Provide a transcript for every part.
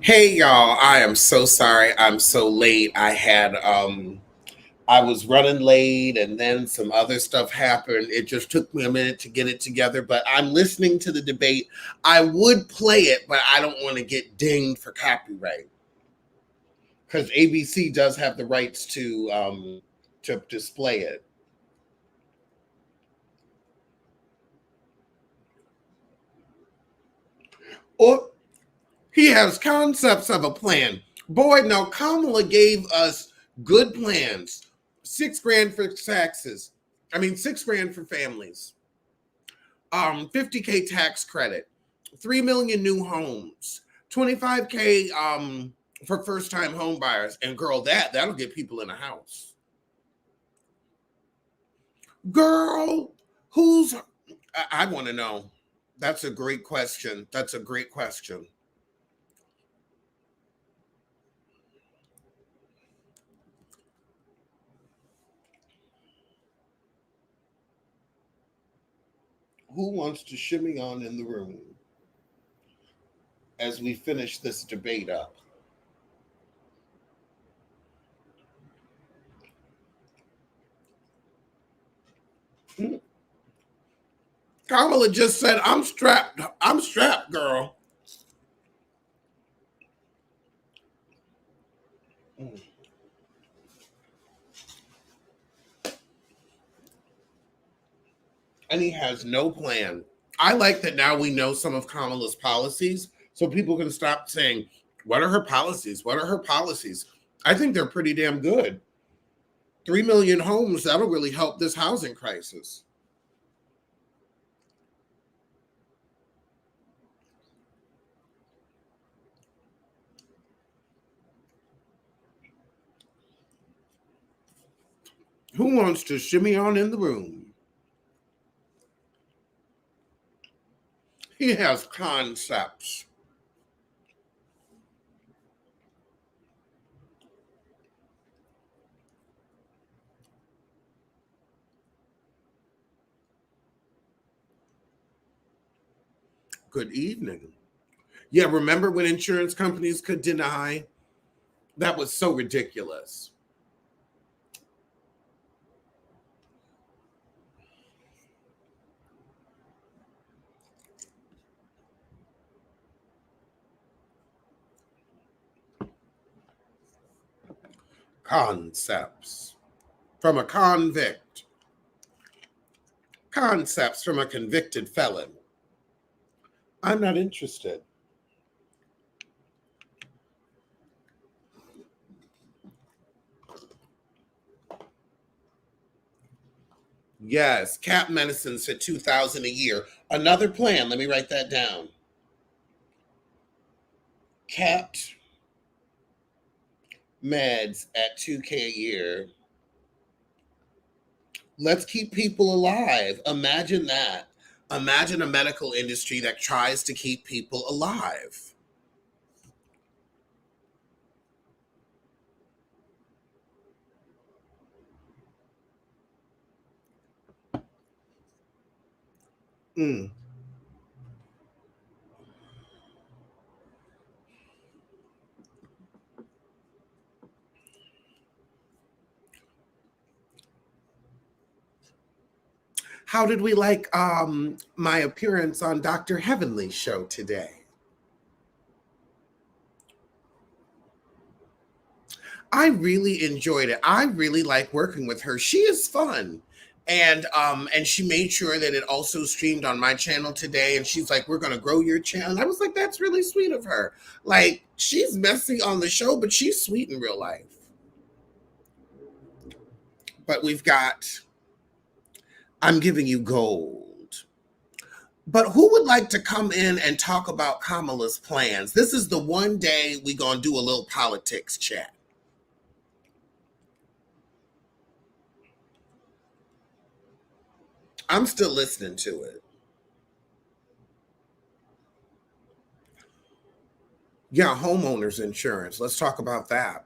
Hey y'all, I am so sorry I'm so late. I was running late and then some other stuff happened. It just took me a minute to get it together, but I'm listening to the debate. I would play it, but I don't want to get dinged for copyright because ABC does have the rights to display it. Or he has concepts of a plan. Boy, now Kamala gave us good plans. 6 grand for taxes. I mean, 6 grand for families. 50K tax credit. 3 million new homes. 25K for first time home buyers. And girl, that'll get people in a house. Girl, who's I want to know. That's a great question. That's a great question. Who wants to shimmy on in the room as we finish this debate up? Kamala just said, I'm strapped. I'm strapped, girl. And he has no plan. I like that now we know some of Kamala's policies so people can stop saying, what are her policies? What are her policies? I think they're pretty damn good. 3 million homes, that'll really help this housing crisis. Who wants to shimmy on in the room? He has concepts. Good evening. Yeah, remember when insurance companies could deny? That was so ridiculous. Concepts from a convict, concepts from a convicted felon. I'm not interested. Yes, cap medicine said 2,000 a year. Another plan, let me write that down. Capped meds at 2K a year. Let's keep people alive. Imagine that. Imagine a medical industry that tries to keep people alive. Mm. How did we like my appearance on Dr. Heavenly's show today? I really enjoyed it. I really like working with her. She is fun. And she made sure that it also streamed on my channel today. And she's like, we're gonna grow your channel. And I was like, that's really sweet of her. Like, she's messy on the show, but she's sweet in real life. But we've got I'm giving you gold. But who would like to come in and talk about Kamala's plans? This is the one day we gonna do a little politics chat. I'm still listening to it. Yeah, homeowners insurance. Let's talk about that.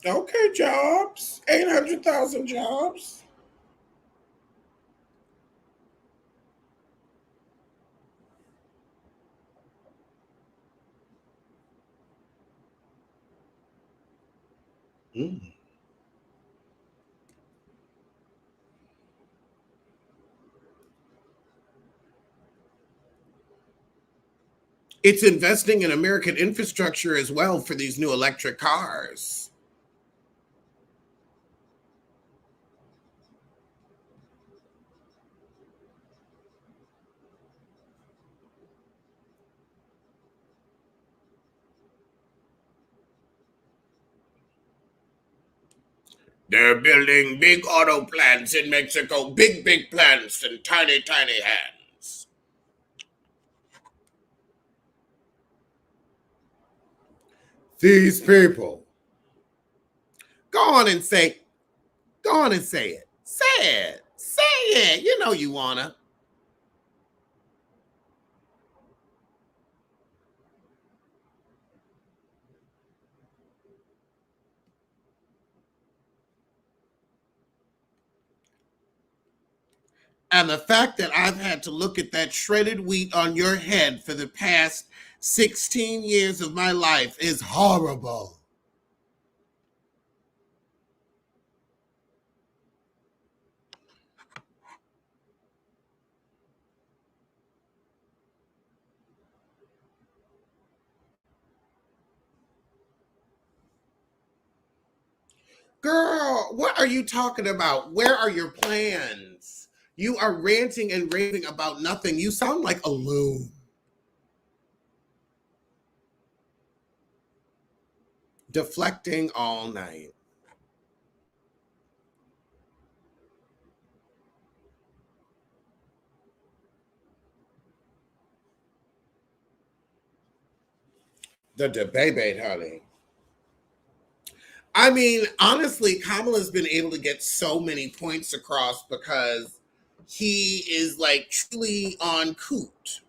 Okay, jobs. 800,000 jobs. Mm. It's investing in American infrastructure as well for these new electric cars. They're building big auto plants in Mexico, big, big plants and tiny, tiny hands. These people. Go on and say, go on and say it. Say it. Say it. You know you wanna. And the fact that I've had to look at that shredded wheat on your head for the past 16 years of my life is horrible. Girl, what are you talking about? Where are your plans? You are ranting and raving about nothing. You sound like a loon. Deflecting all night. The debate, honey. I mean, honestly, Kamala's been able to get so many points across because he is like truly on coot.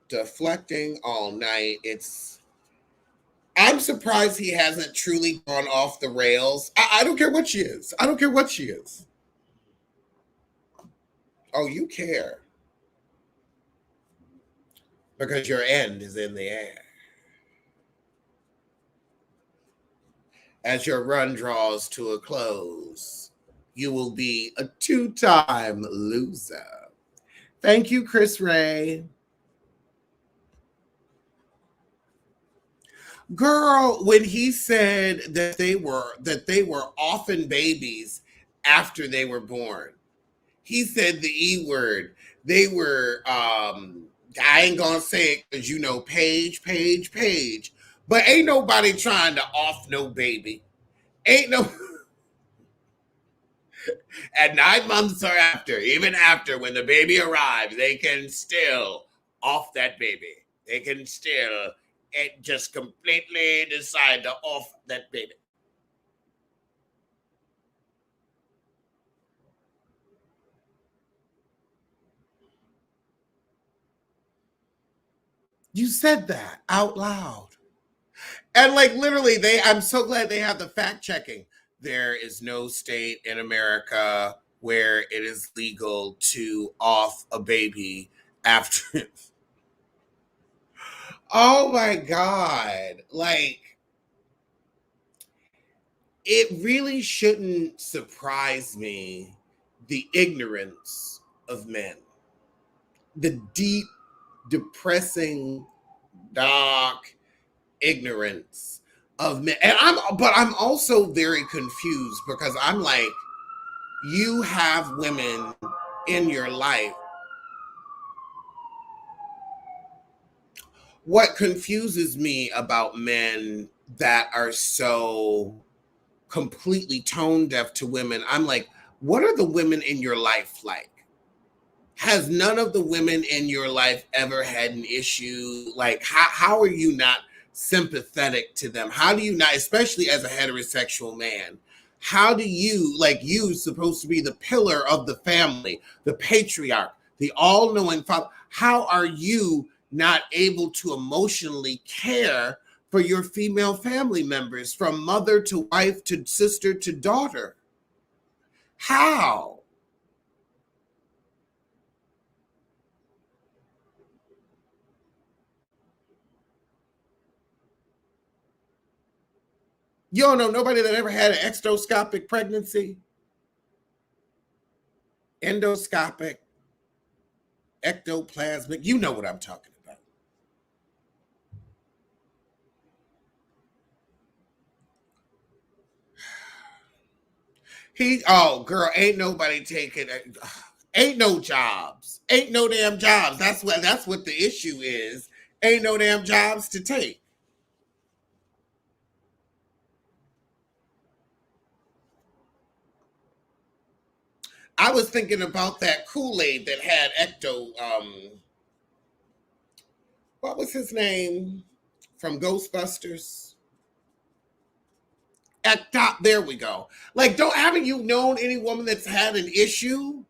Deflecting all night. I'm surprised he hasn't truly gone off the rails. I don't care what she is. I don't care what she is. Oh, you care because your end is in the air. As your run draws to a close, you will be a two-time loser. Thank you, Chris Ray. Girl, when he said that they were orphan babies after they were born, he said the E word. They were I ain't gonna say it because you know page, page, page. But ain't nobody trying to off no baby. Ain't no at 9 months or after, even after when the baby arrives, they can still off that baby. They can still just completely decide to off that baby. You said that out loud. And like literally, I'm so glad they have the fact checking. There is no state in America where it is legal to off a baby after. Oh my God. Like, it really shouldn't surprise me the ignorance of men, the deep, depressing, dark ignorance of men. But I'm also very confused because I'm like, you have women in your life. What confuses me about men that are so completely tone deaf to women, I'm like, what are the women in your life like? Has none of the women in your life ever had an issue? Like, how are you not sympathetic to them? How do you not, especially as a heterosexual man, How do you, like, you supposed to be the pillar of the family, the patriarch, the all-knowing father, how are you not able to emotionally care for your female family members, from mother to wife to sister to daughter? How? You don't know nobody that ever had an ectoscopic pregnancy? Endoscopic, ectoplasmic, you know what I'm talking about. Oh girl, ain't nobody taking it. Ain't no jobs. Ain't no damn jobs. That's what the issue is. Ain't no damn jobs to take. I was thinking about that Kool-Aid that had what was his name from Ghostbusters? Ecto, there we go. Like, don't haven't you known any woman that's had an issue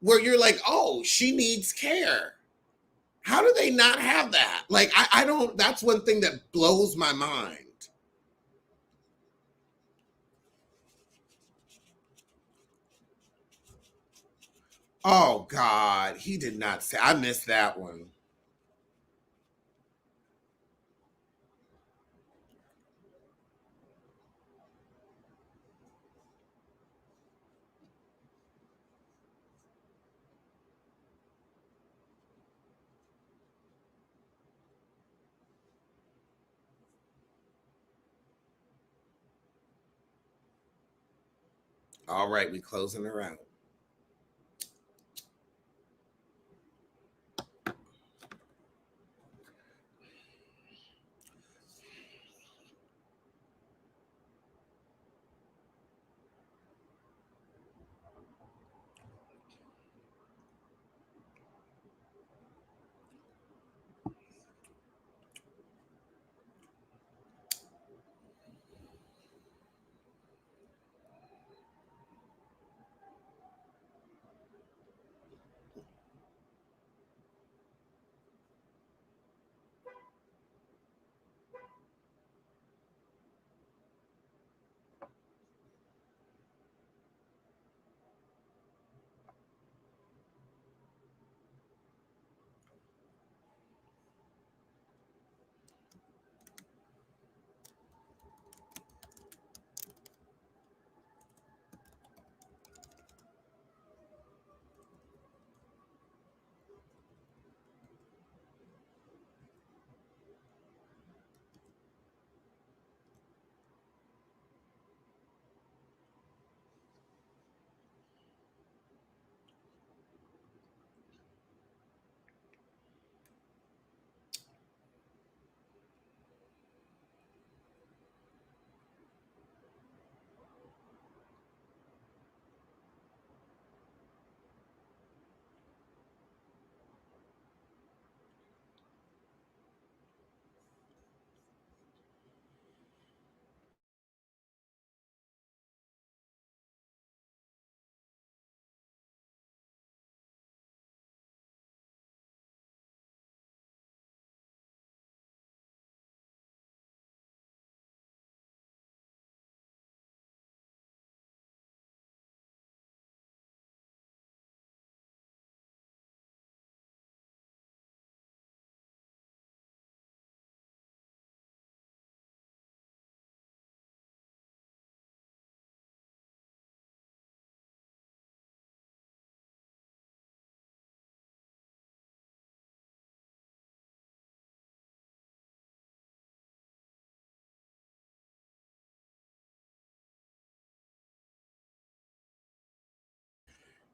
where you're like, oh, she needs care? How do they not have that? Like, I don't, that's one thing that blows my mind. Oh God, he did not say. I missed that one. All right, we closing her out.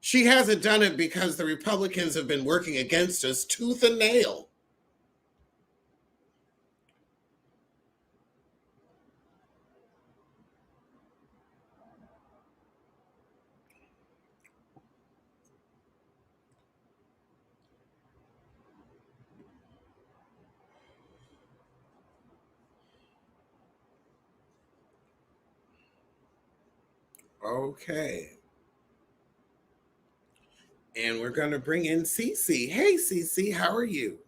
She hasn't done it because the Republicans have been working against us tooth and nail. Okay. And we're going to bring in Cece. Hey, Cece, how are you?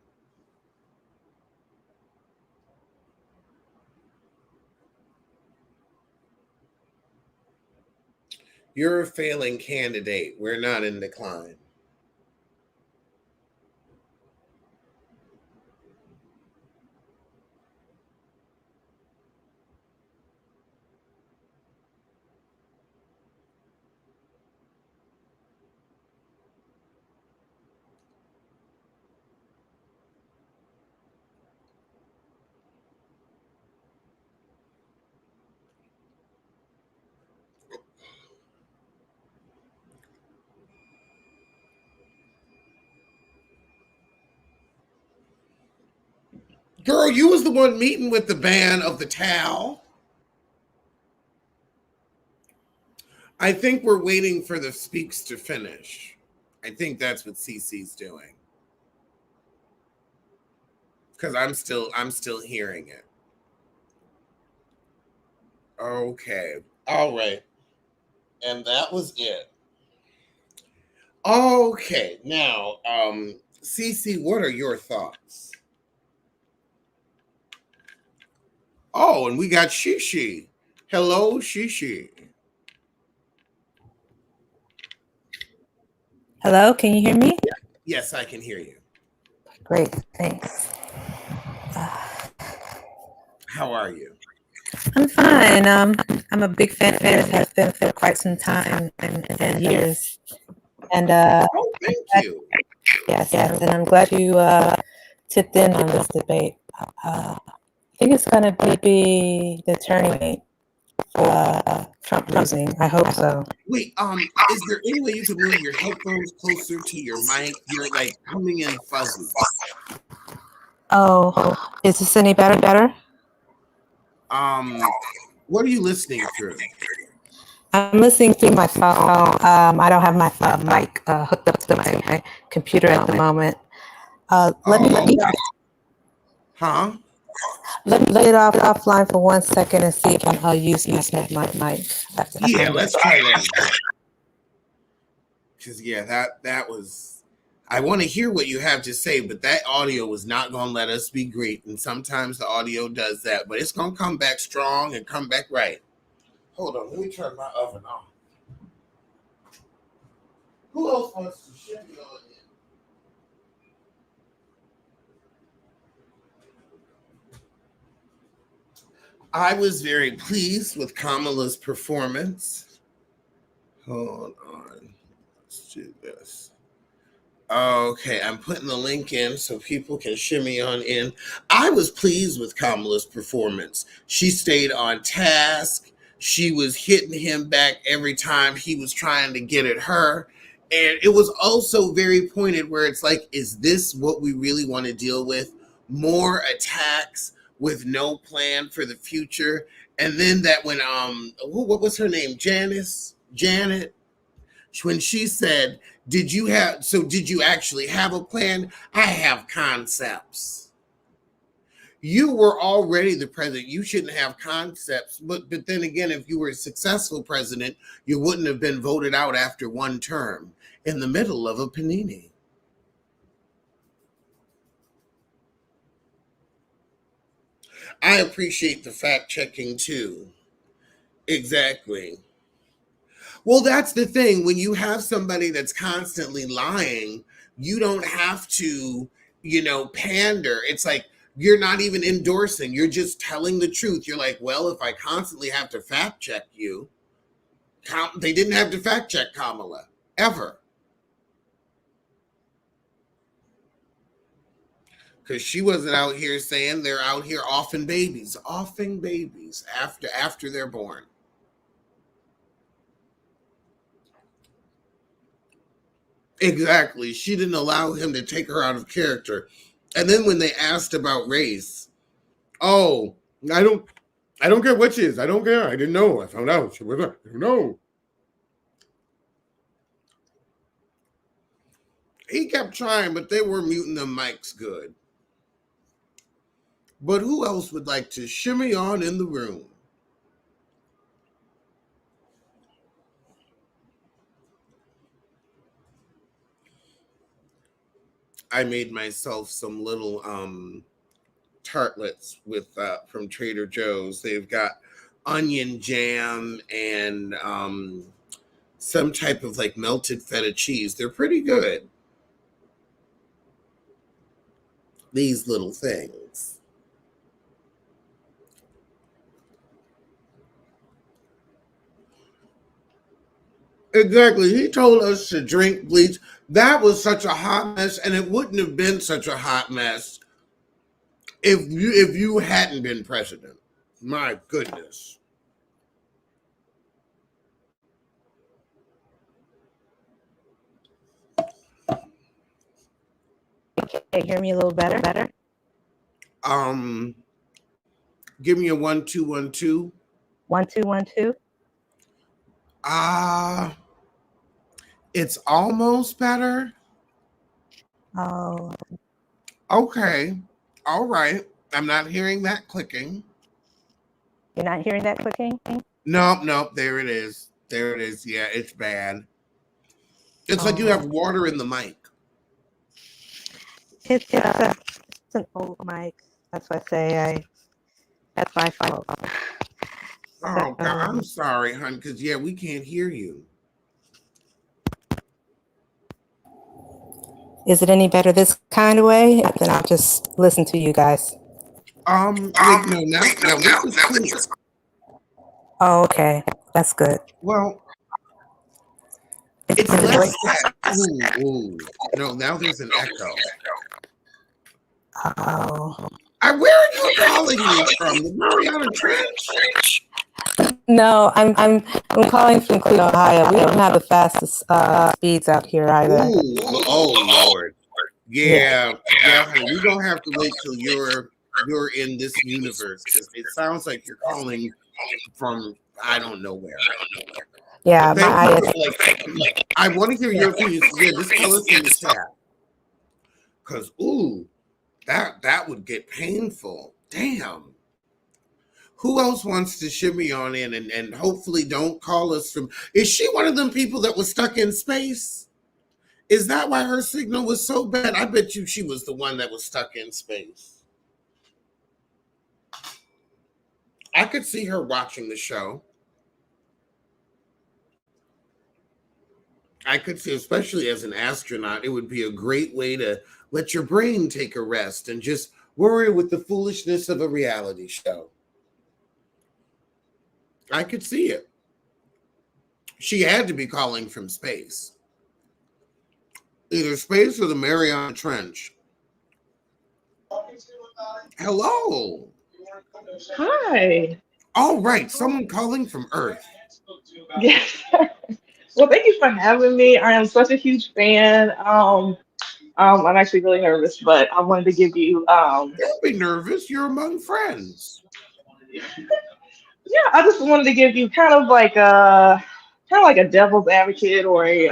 You're a failing candidate. We're not in decline. Girl, you was the one meeting with the band of the towel. I think we're waiting for the speaks to finish. I think that's what Cece's doing. Because I'm still hearing it. Okay. All right. And that was it. Okay. Now, Cece, what are your thoughts? Oh, and we got Shishi. Hello, Shishi. Hello, can you hear me? Yes, I can hear you. Great, thanks. How are you? I'm fine. I'm a big fan. Has been for quite some time and years. And Oh, thank you. yes, and I'm glad you tipped in on this debate. I think it's going to be the turning point for Trump losing. I hope so. Wait, is there any way you could move your headphones closer to your mic? You're like coming in fuzzy. Oh, is this any better? Um, what are you listening through? I'm listening through my phone. I don't have my mic hooked up to my computer at the moment. Let me Oh, okay. Huh? let me get off offline for 1 second and see if I'll use my mic. Yeah, let's try that again. Because yeah, that was. I want to hear what you have to say, but that audio was not going to let us be great. And sometimes the audio does that, but it's going to come back strong and come back right. Hold on, let me turn my oven on. Who else wants to share me on it? I was very pleased with Kamala's performance. Hold on. Let's do this. Okay, I'm putting the link in so people can shimmy on in. I was pleased with Kamala's performance. She stayed on task. She was hitting him back every time he was trying to get at her. And it was also very pointed where it's like, is this what we really want to deal with? More attacks with no plan for the future. And then that when what was her name? Janet, when she said, did you actually have a plan? I have concepts. You were already the president. You shouldn't have concepts. But then again, if you were a successful president, you wouldn't have been voted out after one term in the middle of a panini. I appreciate the fact checking too. Exactly. Well, that's the thing. When you have somebody that's constantly lying, you don't have to, pander. It's like you're not even endorsing, you're just telling the truth. You're like, well, if I constantly have to fact check you, they didn't have to fact check Kamala ever because she wasn't out here saying they're out here offing babies after they're born. Exactly. She didn't allow him to take her out of character. And then when they asked about race, oh, I don't I don't care what she is. I don't care. I didn't know. I found out. She was I don't know. He kept trying, but they were muting the mics good. But who else would like to shimmy on in the room? I made myself some little tartlets with from Trader Joe's. They've got onion jam and some type of like melted feta cheese. They're pretty good. These little things. Exactly. He told us to drink bleach. That was such a hot mess, and it wouldn't have been such a hot mess if you hadn't been president. My goodness. Okay, hear me a little better? Um, give me a 1 2 1 2. 1 2 1 2. Ah, it's almost better. Oh, Okay. All right. I'm not hearing that clicking. you're not hearing that clicking? Nope, nope. There it is. There it is. Yeah, it's bad. It's like you have Oh, water in the mic. it's an old mic. That's why I say that's my fault. Oh God, So, I'm sorry, hon, because yeah, we can't hear you. is it any better this kind of way? Then I'll just listen to you guys. Wait, no, now this is clear. Oh, okay. That's good. Well, It's it's been a less that. Ooh. No, now there's an echo. Oh. Where are you calling me from? The Mariana Trench? No, I'm calling from Cleveland, Ohio. We don't have the fastest speeds out here either. Ooh, oh Lord. Yeah. Yeah, honey. We're gonna have to wait till you're in this universe because it sounds like you're calling from I don't know where. Yeah, But thank my you IS. for like I want to hear your opinions. Yeah, just tell us in the chat. Cause ooh, that would get painful. Damn. Who else wants to shimmy on in and hopefully don't call us from is she one of them people that was stuck in space? Is that why her signal was so bad? I bet you she was the one that was stuck in space. I could see her watching the show. I could see, especially as an astronaut, it would be a great way to let your brain take a rest and just worry with the foolishness of a reality show. I could see it. She had to be calling from space, either space or the Mariana Trench. Hello. Hi. All right, someone calling from Earth. Yes. Well, thank you for having me. I am such a huge fan. I'm actually really nervous, but I wanted to give you, Don't be nervous. You're among friends. yeah, I just wanted to give you kind of like a devil's advocate or a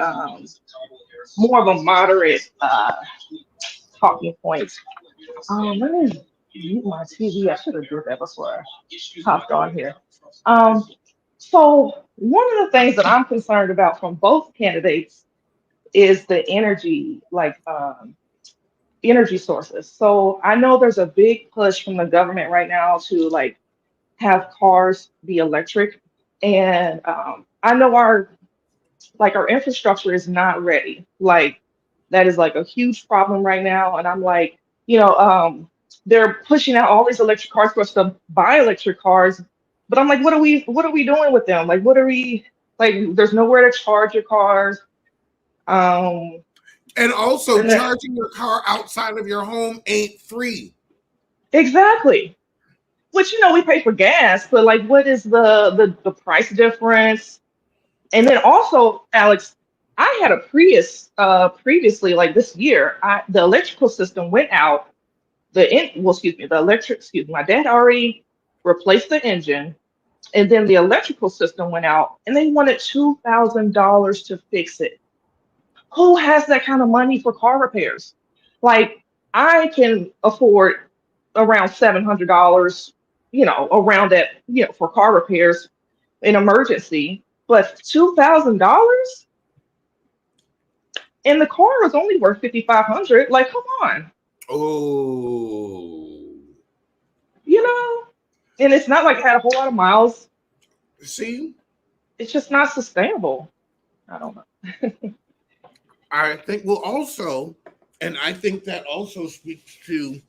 more of a moderate talking point. Let me mute my TV. I should have did that before I hopped on here. Um, so one of the things that I'm concerned about from both candidates is the energy sources. So I know there's a big push from the government right now to like have cars be electric, and I know our infrastructure is not ready. Like that is like a huge problem right now, and I'm like, they're pushing out all these electric cars for us to buy electric cars, but I'm like, what are we doing with them? Like, what are we like? There's nowhere to charge your cars. Um, And also, and then, charging your car outside of your home ain't free. exactly. Which we pay for gas, but like, what is the price difference? And then also, Alex, I had a Prius previously, like this year. The electrical system went out. The electric, excuse me, my dad already replaced the engine, and then the electrical system went out, and they wanted $2,000 to fix it. Who has that kind of money for car repairs? Like, I can afford around $700, around that, for car repairs in emergency, but $2,000? and the car was only worth 5,500. Like, come on, Oh, you know. And it's not like it had a whole lot of miles. see, It's just not sustainable. I don't know. I think well also, and I think that also speaks to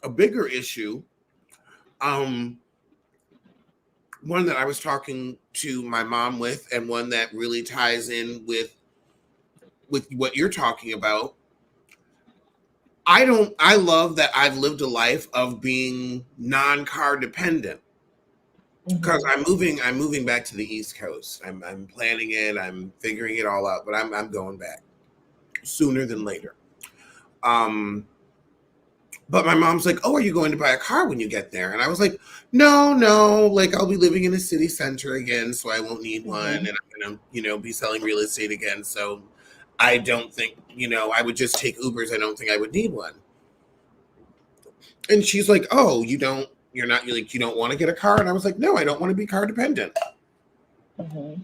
a bigger issue. Um, one that I was talking to my mom with, and one that really ties in with what you're talking about. I love that I've lived a life of being non-car dependent because Hmm. I'm moving back to the East Coast. I'm planning it, I'm figuring it all out, but I'm going back sooner than later. Um but my mom's like, "Oh, are you going to buy a car when you get there?" And I was like, "No, no, like I'll be living in a city center again, so I won't need one, and Hmm. I'm gonna, be selling real estate again. So I don't think, I would just take Ubers. I don't think I would need one." And she's like, "Oh, you're not like, you don't want to get a car?" And I was like, "No, I don't want to be car dependent." Hmm.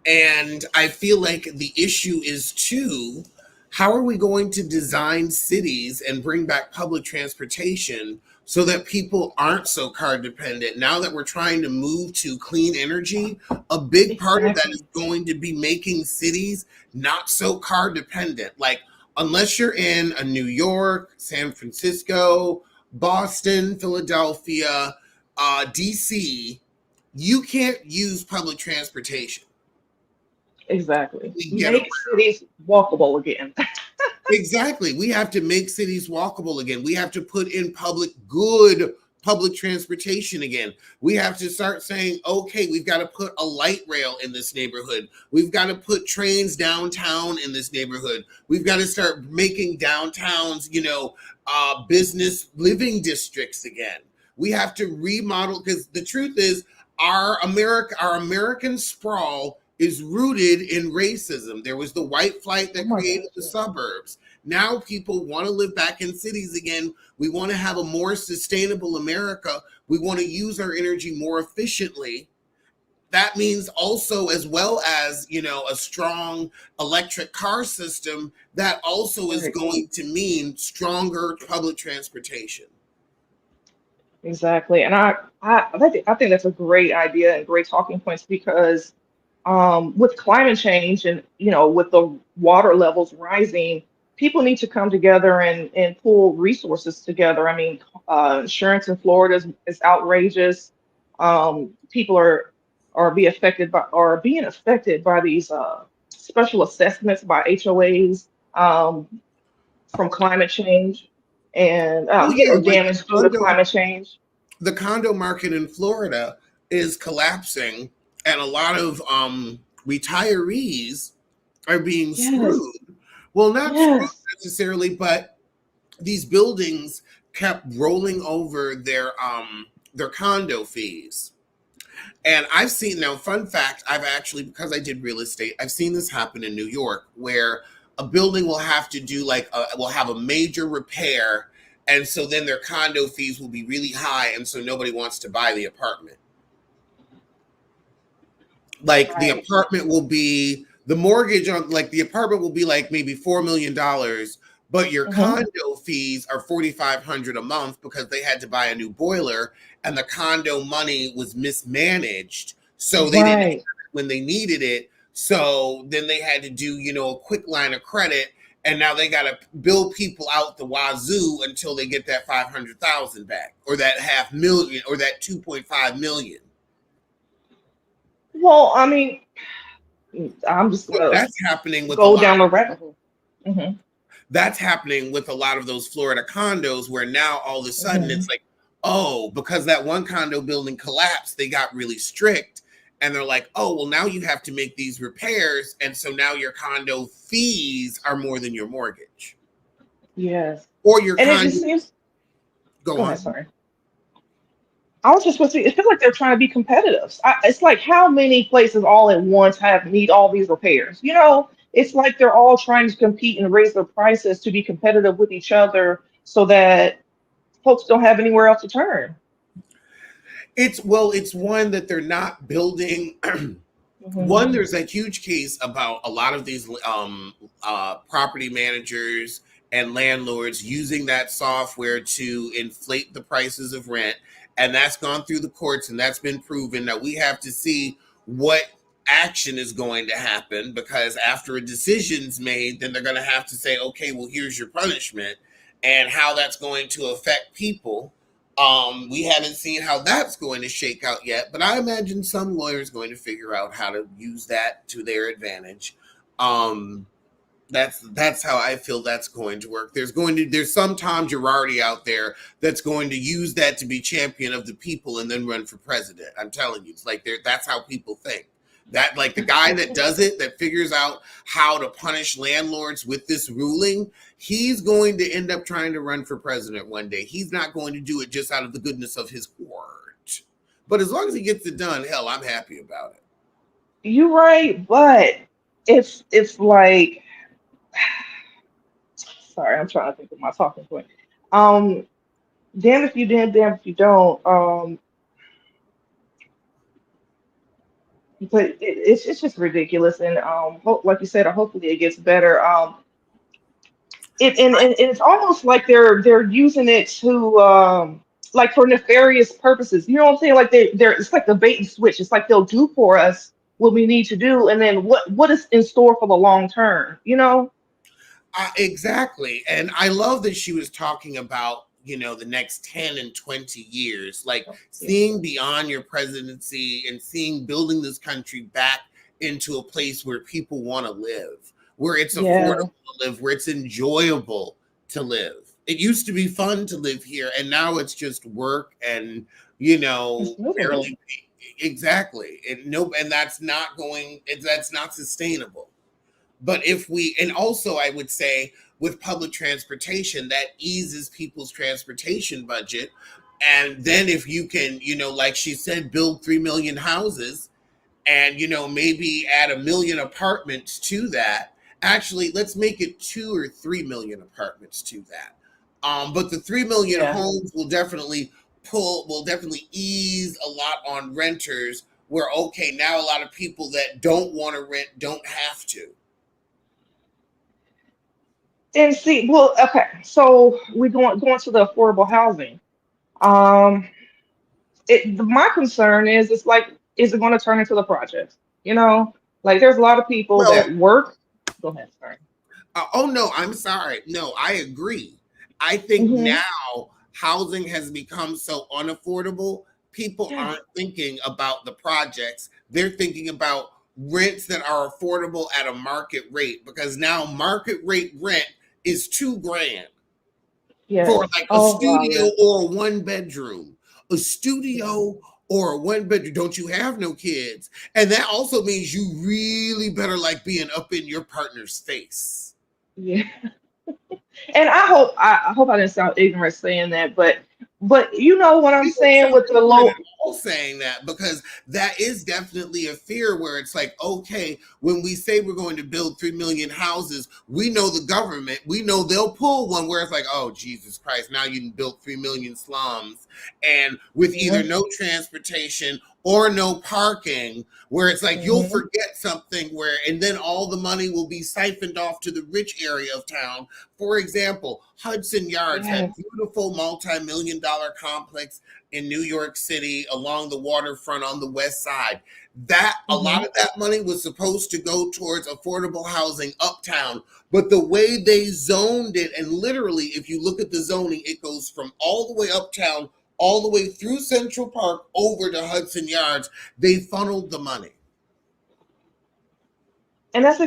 And I feel like the issue is too, how are we going to design cities and bring back public transportation so that people aren't so car dependent? Now that we're trying to move to clean energy, a big part of that is Exactly. going to be making cities not so car dependent. Like, unless you're in a New York, San Francisco, Boston, Philadelphia, DC, you can't use public transportation. Exactly. We get Make cities walkable again. Exactly. We have to make cities walkable again. We have to put in good public transportation again. We have to start saying, okay, we've got to put a light rail in this neighborhood. We've got to put trains downtown in this neighborhood. We've got to start making downtowns, business living districts again. We have to remodel because the truth is our American sprawl is rooted in racism. There was the white flight Oh that my gosh. created the Yeah. suburbs. Now people want to live back in cities again. We want to have a more sustainable America. We want to use our energy more efficiently. That means also, as well as, a strong electric car system, that also is Right. going to mean stronger public transportation. Exactly. And I think that's a great idea and great talking points because with climate change and with the water levels rising, people need to come together and pull resources together. I mean, insurance in Florida is outrageous. People are being affected by these special assessments by HOAs from climate change and Well, yeah, getting like damaged due to climate change. the condo market in Florida is collapsing, and a lot of retirees are being Yes, screwed. Well, not screwed yes. necessarily, but these buildings kept rolling over their condo fees. And I've seen now, fun fact, I've actually, because I did real estate, I've seen this happen in New York where a building will have to do will have a major repair. And so then their condo fees will be really high. And so nobody wants to buy the apartment. Like Right. the mortgage on, like, the apartment will be like maybe $4 million, but your Hmm. condo fees are 4,500 a month because they had to buy a new boiler and the condo money was mismanaged, so they didn't have Right. it when they needed it. So then they had to do, a quick line of credit, and now they got to bill people out the wazoo until they get that 500,000 back, or that half million, or that 2.5 million. Well, I mean, I'm just So gonna that's happening with a go lot. down the rabbit hole. Hmm. That's happening with a lot of those Florida condos where now all of a sudden Hmm. it's like, oh, because that one condo building collapsed, they got really strict. And they're like, oh, well, now you have to make these repairs. And so now your condo fees are more than your mortgage. Yes. Or your And it condo, just seems, go go ahead, on. sorry. I was just supposed to say, it feels like they're trying to be competitive. It's like how many places all at once need all these repairs? It's like they're all trying to compete and raise their prices to be competitive with each other so that folks don't have anywhere else to turn. It's one that they're not building Mhm. One, there's that huge case about a lot of these property managers and landlords using that software to inflate the prices of rent. And that's gone through the courts, and that's been proven. That we have to see what action is going to happen, because after a decision's made, then they're going to have to say, okay, well, here's your punishment, and how that's going to affect people. We haven't seen how that's going to shake out yet, but I imagine some lawyers going to figure out how to use that to their advantage. Um, that's how I feel that's going to work. There's some Tom Girardi out there that's going to use that to be champion of the people and then run for president. I'm telling you, it's like that's how people think. That, like, the guy that does it, that figures out how to punish landlords with this ruling, he's going to end up trying to run for president one day. He's not going to do it just out of the goodness of his heart. But as long as he gets it done, hell, I'm happy about it. You're right, but it's like, sorry, I'm trying to think of my talking point. Um, damn if you did, damn if you don't. But it's just ridiculous, and like you said, hopefully it gets better. And it's almost like they're using it to like for nefarious purposes. You know what I'm saying? Like they're it's like the bait and switch. It's like they'll do for us what we need to do, and then what is in store for the long term? You know? Exactly. And I love that she was talking about, the next 10 and 20 years, like Yeah. seeing beyond your presidency and seeing building this country back into a place where people want to live, where it's Yeah. affordable to live, where it's enjoyable to live. It used to be fun to live here, and now it's just work and, It's miserable. barely. Exactly. And that's not sustainable. But and also I would say with public transportation, that eases people's transportation budget. And then if you can, like she said, build 3 million houses and, maybe add 1 million apartments to that. Actually, let's make it 2 or 3 million apartments to that. But the 3 million Yeah. homes will definitely ease a lot on renters, where, okay, now a lot of people that don't want to rent don't have to. And see, well, okay, so we going to the affordable housing. Um, my concern is it's like, is it going to turn into the projects? You know, like there's a lot of people Well, that work. Go ahead, sorry. oh no, I'm sorry. No, I agree. I think Hmm. now housing has become so unaffordable, people Yeah. aren't thinking about the projects. They're thinking about rents that are affordable at a market rate, because now market rate rent is 2 grand for Yes. like a Oh wow. studio Yeah. or a 1 bedroom. A Yeah. studio or a 1 bedroom. Don't you have no kids? And that also means you really better like being up in your partner's face. Yeah. And I hope I didn't sound ignorant saying that, but you know what I'm You don't saying sound with the ignorant at low. all saying that, because that is definitely a fear, where it's like, okay, when we say we're going to build 3 million houses, we know the government, we know they'll pull one where it's like, oh, Jesus Christ, now you can build 3 million slums, and with either Yeah. no transportation or no parking, where it's like you'll Hmm. forget something, and then all the money will be siphoned off to the rich area of town. For example, Hudson Yards, that Yes. beautiful multi-million-dollar complex in New York City along the waterfront on the west side. That a Hmm. lot of that money was supposed to go towards affordable housing uptown, but the way they zoned it, and literally, if you look at the zoning, it goes from all the way uptown, all the way through Central Park over to Hudson Yards. They funneled the money. And that's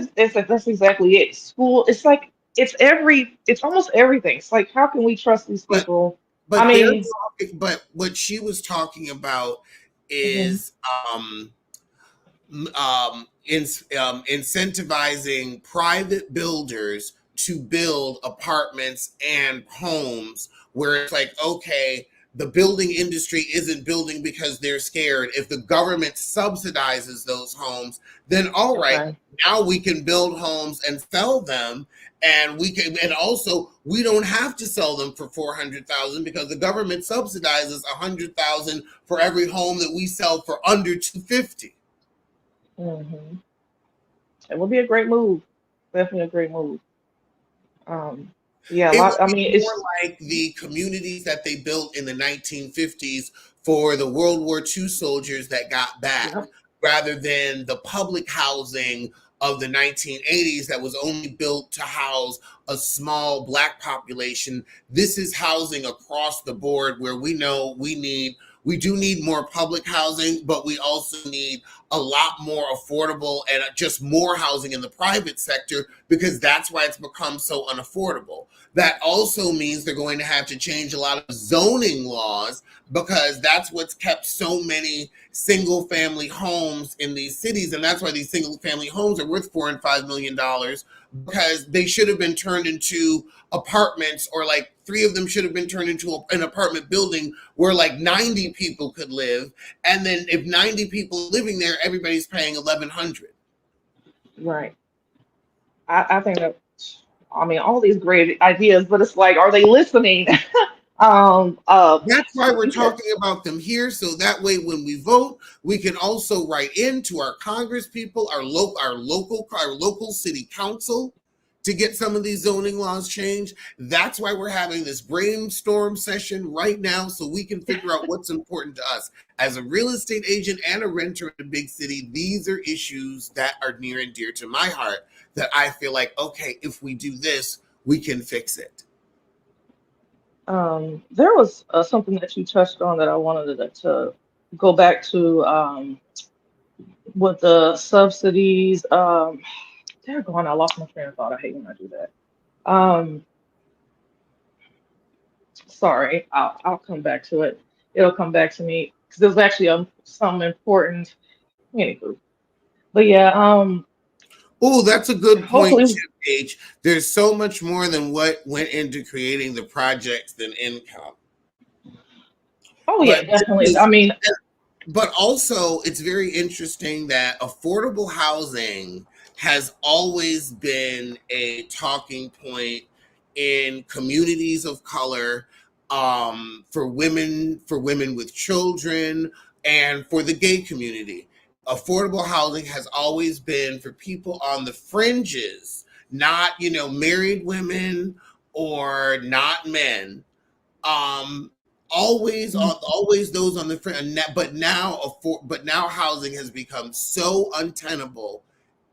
exactly it. School. It's like it's almost everything. It's like how can we trust these But people? I but they're mean, talking, but what she was talking about mhm, is incentivizing private builders to build apartments and homes, where it's like, okay, the building industry isn't building because they're scared. If the government subsidizes those homes, then all right, okay. now we can build homes and sell them. And also we don't have to sell them for 400,000, because the government subsidizes 100,000 for every home that we sell for under 250. Hmm. It would be a great move. Definitely a great move. Um, yeah, a It lot. would I be mean, more it's like the communities that they built in the 1950s for the World War II soldiers that got back, yep. rather than the public housing of the 1980s that was only built to house a small Black population. This is housing across the board where we know we do need more public housing, but we also need a lot more affordable and just more housing in the private sector, because that's why it's become so unaffordable. That also means they're going to have to change a lot of zoning laws, because that's what's kept so many single family homes in these cities. And that's why these single family homes are worth $4 and $5 million, because they should have been turned into apartments, or like three of them should have been turned into an apartment building where like 90 people could live. And then if 90 people living there, everybody's paying 1,100. Right. I think that. I mean, all these great ideas, but it's like, are they listening? um. Uh. That's why we're Because. talking about them here, so that way when we vote, we can also write into our Congress people, our local city council, to get some of these zoning laws changed. That's why we're having this brainstorm session right now, so we can figure out what's important to us. As a real estate agent and a renter in a big city, these are issues that are near and dear to my heart, that I feel like, okay, if we do this, we can fix it. There was something that you touched on that I wanted to go back to, with the subsidies. They're gone. I lost my train of thought. I hate when I do that. Um, Sorry. I'll come back to it. It'll come back to me because there's actually some important. Anywho. But yeah. Oh, that's a good point, Hopefully. Chip H. There's so much more than what went into creating the projects than income. Oh yeah, But definitely. I mean. but also it's very interesting that affordable housing has always been a talking point in communities of color, for women with children, and for the gay community. Affordable housing has always been for people on the fringes, not married women or not men, um always those on the front. But now housing has become so untenable.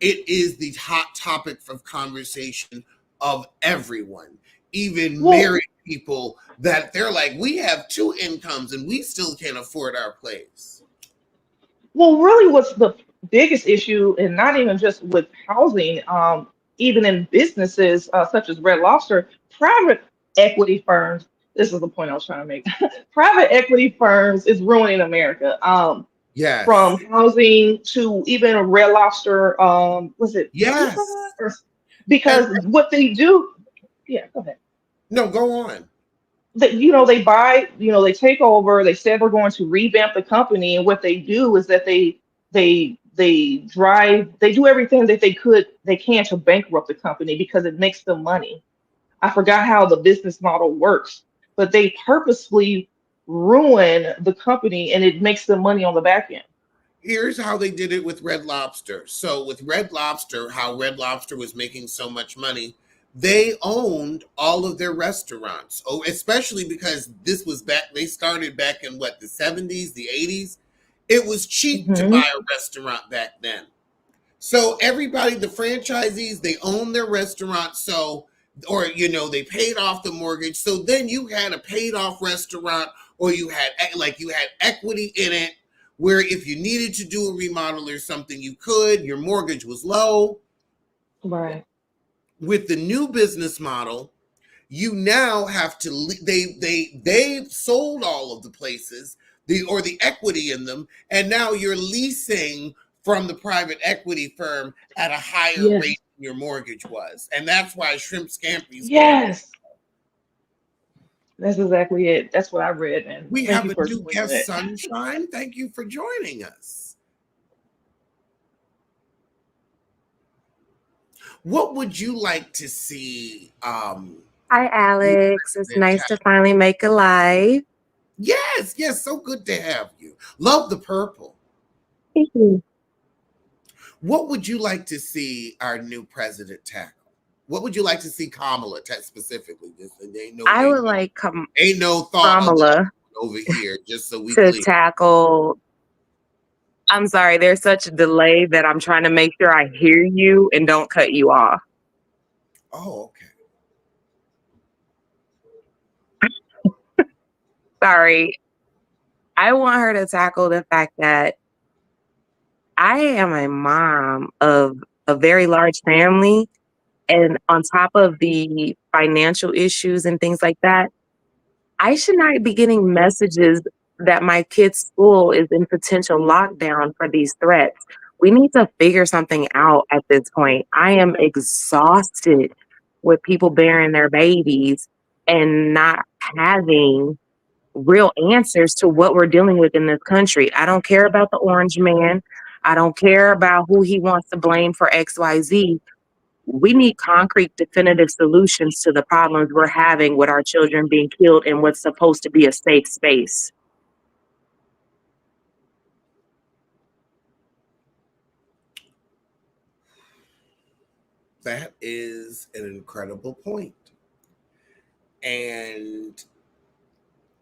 It is the hot topic of conversation of everyone, even Well, married people, that they're like, we have two incomes and we still can't afford our place. really, what's the biggest issue, and not even just with housing, even in businesses such as Red Lobster, private equity firms. This is the point I was trying to make. Private equity firms is ruining America. Yes. From housing to even Red Lobster. Was it Pizza Hut? Yes. And Because what they do, yeah, go ahead. no, go on. That they buy, they take over. They said they're going to revamp the company, and what they do is that they do everything that they can to bankrupt the company because it makes them money. I forgot how the business model works, but they purposely ruin the company and it makes them money on the back end. Here's how they did it with Red Lobster. So with Red Lobster, how Red Lobster was making so much money, they owned all of their restaurants. Oh, especially because this was back, they started back in what, the 70s, the 80s. It was cheap to buy Hmm. a restaurant back then. So everybody, the franchisees, they own their restaurant. So, or they paid off the mortgage. So then you had a paid off restaurant, or you had equity in it, where if you needed to do a remodel or something, you could. Your mortgage was low. Right. With the new business model, you now have to they've sold all of the places, the equity in them, and now you're leasing from the private equity firm at a higher Yes. rate than your mortgage was, and that's why shrimp scampi's going on. Yes. That's exactly it. That's what I read, and We thank have you a for new explaining guest, it. Sunshine. Thank you for joining us. What would you like to see? Hi, Alex. It's nice to finally make a live. Yes, yes, so good to have you. Love the purple. Thank you. What would you like to see our new president tackle? What would you like to see Kamala specifically? Just I would like ain't no thought of that Kamala over here. Just so we to clear. tackle. I'm sorry, there's such a delay that I'm trying to make sure I hear you and don't cut you off. Oh, okay. Sorry. I want her to tackle the fact that I am a mom of a very large family. And on top of the financial issues and things like that, I should not be getting messages that my kid's school is in potential lockdown for these threats. We need to figure something out at this point. I am exhausted with people bearing their babies and not having real answers to what we're dealing with in this country. I don't care about the orange man. I don't care about who he wants to blame for XYZ. We need concrete, definitive solutions to the problems we're having with our children being killed in what's supposed to be a safe space. That is an incredible point. And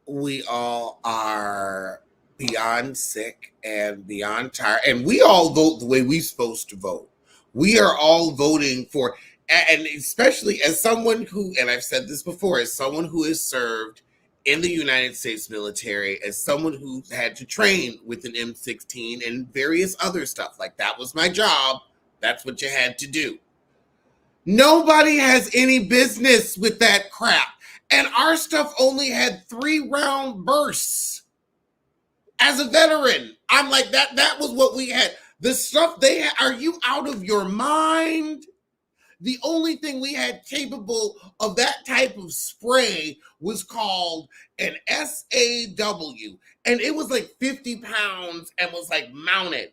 we all are beyond sick and beyond tired. And we all vote the way we're supposed to vote. We are all voting for, and especially as someone who, and I've said this before, as someone who has served in the United States military, as someone who had to train with an M16 and various other stuff, like that was my job. That's what you had to do. Nobody has any business with that crap. And our stuff only had 3-round bursts. As a veteran, I'm like, that was what we had. The stuff they had, are you out of your mind? The only thing we had capable of that type of spray was called an SAW. And it was like 50 pounds and was like mounted.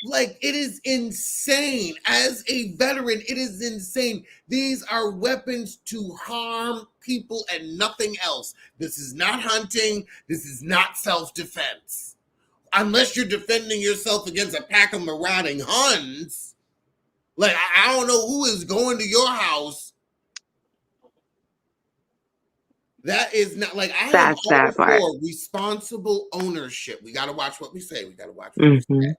Like, it is insane. As a veteran, it is insane. These are weapons to harm people and nothing else. This is not hunting. This is not self-defense. Unless you're defending yourself against a pack of marauding Huns. Like, I don't know who is going to your house. That is not, like, I am That's all that part. for responsible ownership. We got to watch what we say. We got to watch what we say.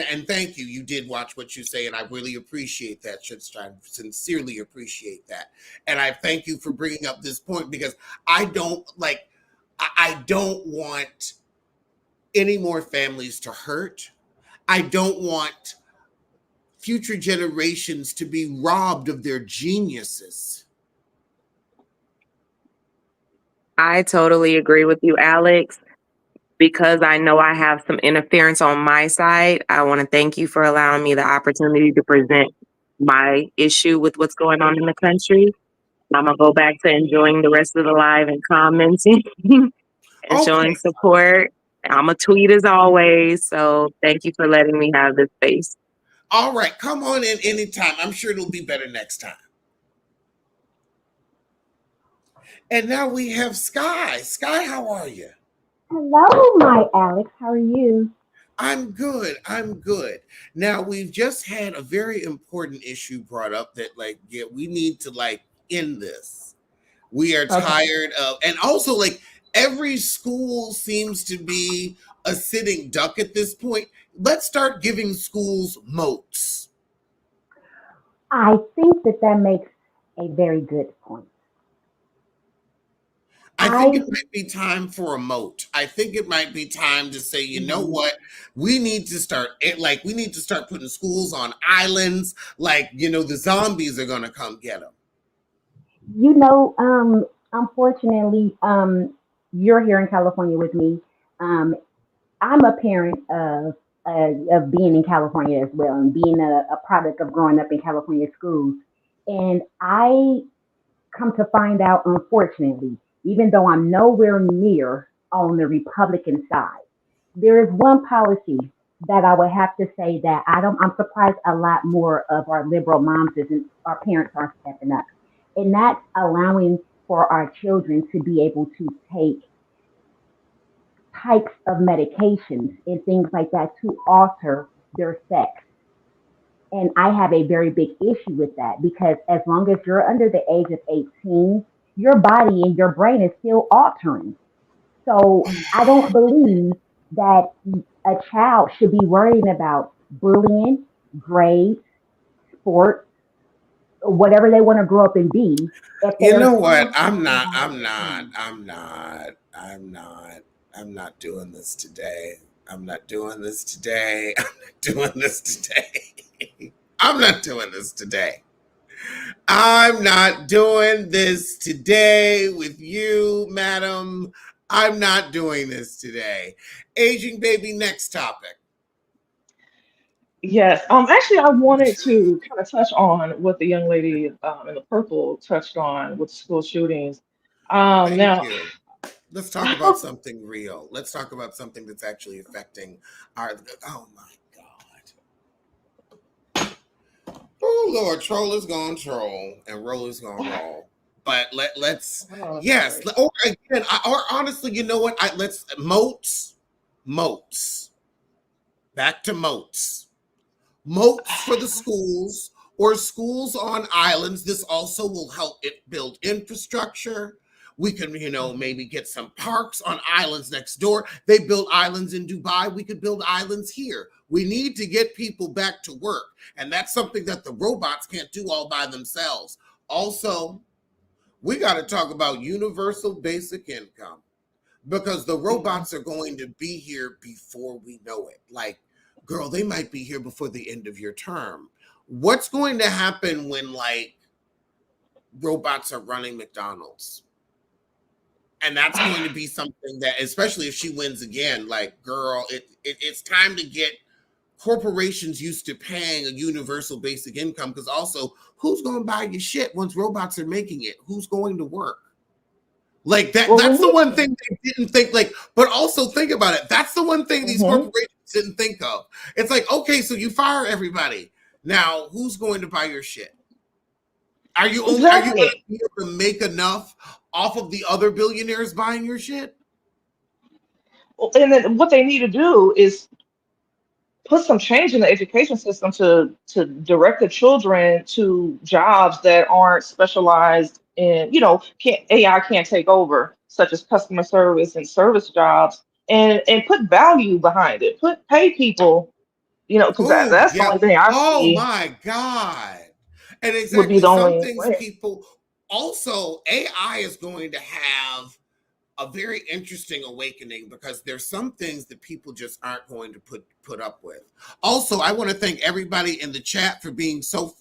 And thank you. You did watch what you say, and I really appreciate that. I sincerely appreciate that. And I thank you for bringing up this point, because I don't want any more families to hurt. I don't want future generations to be robbed of their geniuses. I totally agree with you, Alex. Because I know I have some interference on my side, I want to thank you for allowing me the opportunity to present my issue with what's going on in the country. I'm going to go back to enjoying the rest of the live and commenting and showing support. I'm a tweet as always. So thank you for letting me have this space. All right. Come on in anytime. I'm sure it'll be better next time. And now we have Sky. Sky, how are you? Hello, my Alex. How are you? I'm good. I'm good. Now, we've just had a very important issue brought up that, like, yeah, we need to, like, end this. We are tired of, and also, like, every school seems to be a sitting duck at this point. Let's start giving schools moats. I think that makes a very good point. I think it might be time for a moat. I think it might be time to say, you know what? We need to start it. Like, we need to start putting schools on islands. Like, you know, the zombies are going to come get them. You know, unfortunately, you're here in California with me. I'm a parent of being in California as well, and being a product of growing up in California schools. And I come to find out, unfortunately, even though I'm nowhere near on the Republican side, there is one policy that I would have to say that I'm surprised a lot more of our liberal moms and our parents aren't stepping up. And that's allowing for our children to be able to take types of medications and things like that to alter their sex. And I have a very big issue with that because as long as you're under the age of 18, your body and your brain is still altering. So I don't believe that a child should be worrying about bullying, grades, sports, whatever they want to grow up and be if they You are know what? still worrying about I'm not doing this today. I'm not doing this today. I'm not doing this today. I'm not doing this today. I'm not doing this today with you, madam. I'm not doing this today. Aging baby, next topic. Yes. Actually, I wanted to kind of touch on what the young lady in the purple touched on with school shootings. Thank Now, you. Let's talk about something real. Let's talk about something that's actually affecting our. Oh my God. Oh Lord, troll is gone troll and roll is gone roll. But let's oh, yes. sorry. Or again, or honestly, you know what? Let's moats. Back to moats. Moats for the schools or schools on islands. This also will help it build infrastructure. We can, maybe get some parks on islands next door. They built islands in Dubai. We could build islands here. We need to get people back to work. And that's something that the robots can't do all by themselves. Also, we got to talk about universal basic income because the Yeah. robots are going to be here before we know it. Like, girl, they might be here before the end of your term. What's going to happen when like robots are running McDonald's? And that's going to be something that, especially if she wins again, like, girl, it's time to get corporations used to paying a universal basic income because also, who's going to buy your shit once robots are making it? Who's going to work? Like Well, we that's the need one to. thing they didn't think, like, but also think about it. That's the one thing these Hmm. corporations didn't think of. It's like, okay, so you fire everybody. Now, who's going to buy your shit? Are you gonna Exactly. be able to make enough off of the other billionaires buying your shit? Well, and then what they need to do is put some change in the education system to direct the children to jobs that aren't specialized in, can't AI can't take over, such as customer service and service jobs, and put value behind it. Pay people, because Oh, that's the yeah. only thing I Oh see my God. And would be exactly, the some only things way. people also AI is going to have a very interesting awakening because there's some things that people just aren't going to put up with. Also, I want to thank everybody in the chat for being so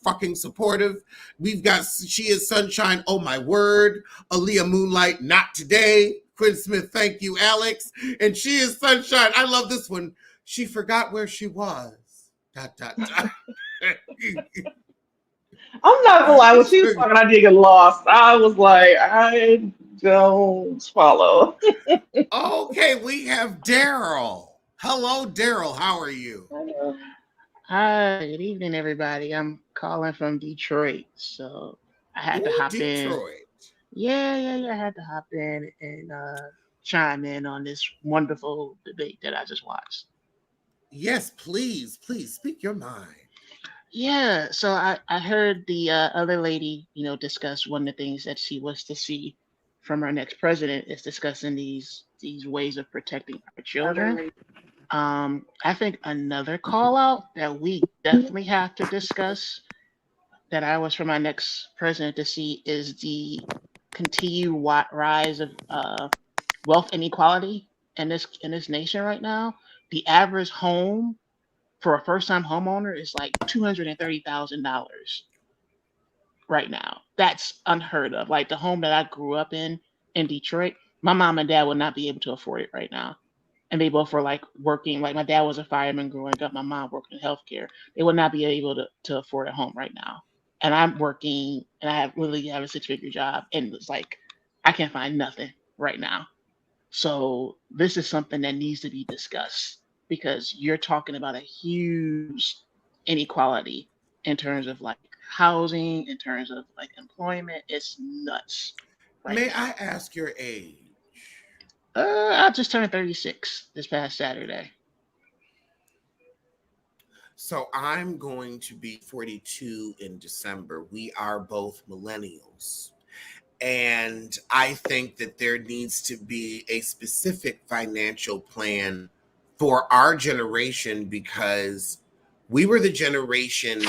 fucking supportive. We've got She Is Sunshine, oh my word, Aaliyah Moonlight, not today. Quinn Smith, thank you, Alex. And She Is Sunshine, I love this one. She forgot where she was. Dot dot dot. I'm not gonna lie, when she was talking, I did get lost. I was like, I don't follow. Okay, we have Daryl. Hello, Daryl. How are you? Hi, good evening, everybody. I'm calling from Detroit, so I had to Ooh, hop in. Detroit. Yeah. I had to hop in and chime in on this wonderful debate that I just watched. Yes, please speak your mind. Yeah, so I heard the other lady, discuss one of the things that she was to see from our next president is discussing these ways of protecting our children. I think another call out that we definitely have to discuss that I was for my next president to see is the continued rise of wealth inequality in this nation right now. The average home for a first time homeowner is like $230,000 right now. That's unheard of. Like the home that I grew up in Detroit, my mom and dad would not be able to afford it right now. And they both were like working, like my dad was a fireman growing up, my mom worked in healthcare. They would not be able to afford a home right now. And I'm working and I literally have a six-figure job and it's like I can't find nothing right now. So this is something that needs to be discussed because you're talking about a huge inequality in terms of like housing, in terms of like employment. It's nuts right May I now. ask your age? I just turned 36 this past Saturday. So I'm going to be 42 in December. We are both millennials. And I think that there needs to be a specific financial plan for our generation because we were the generation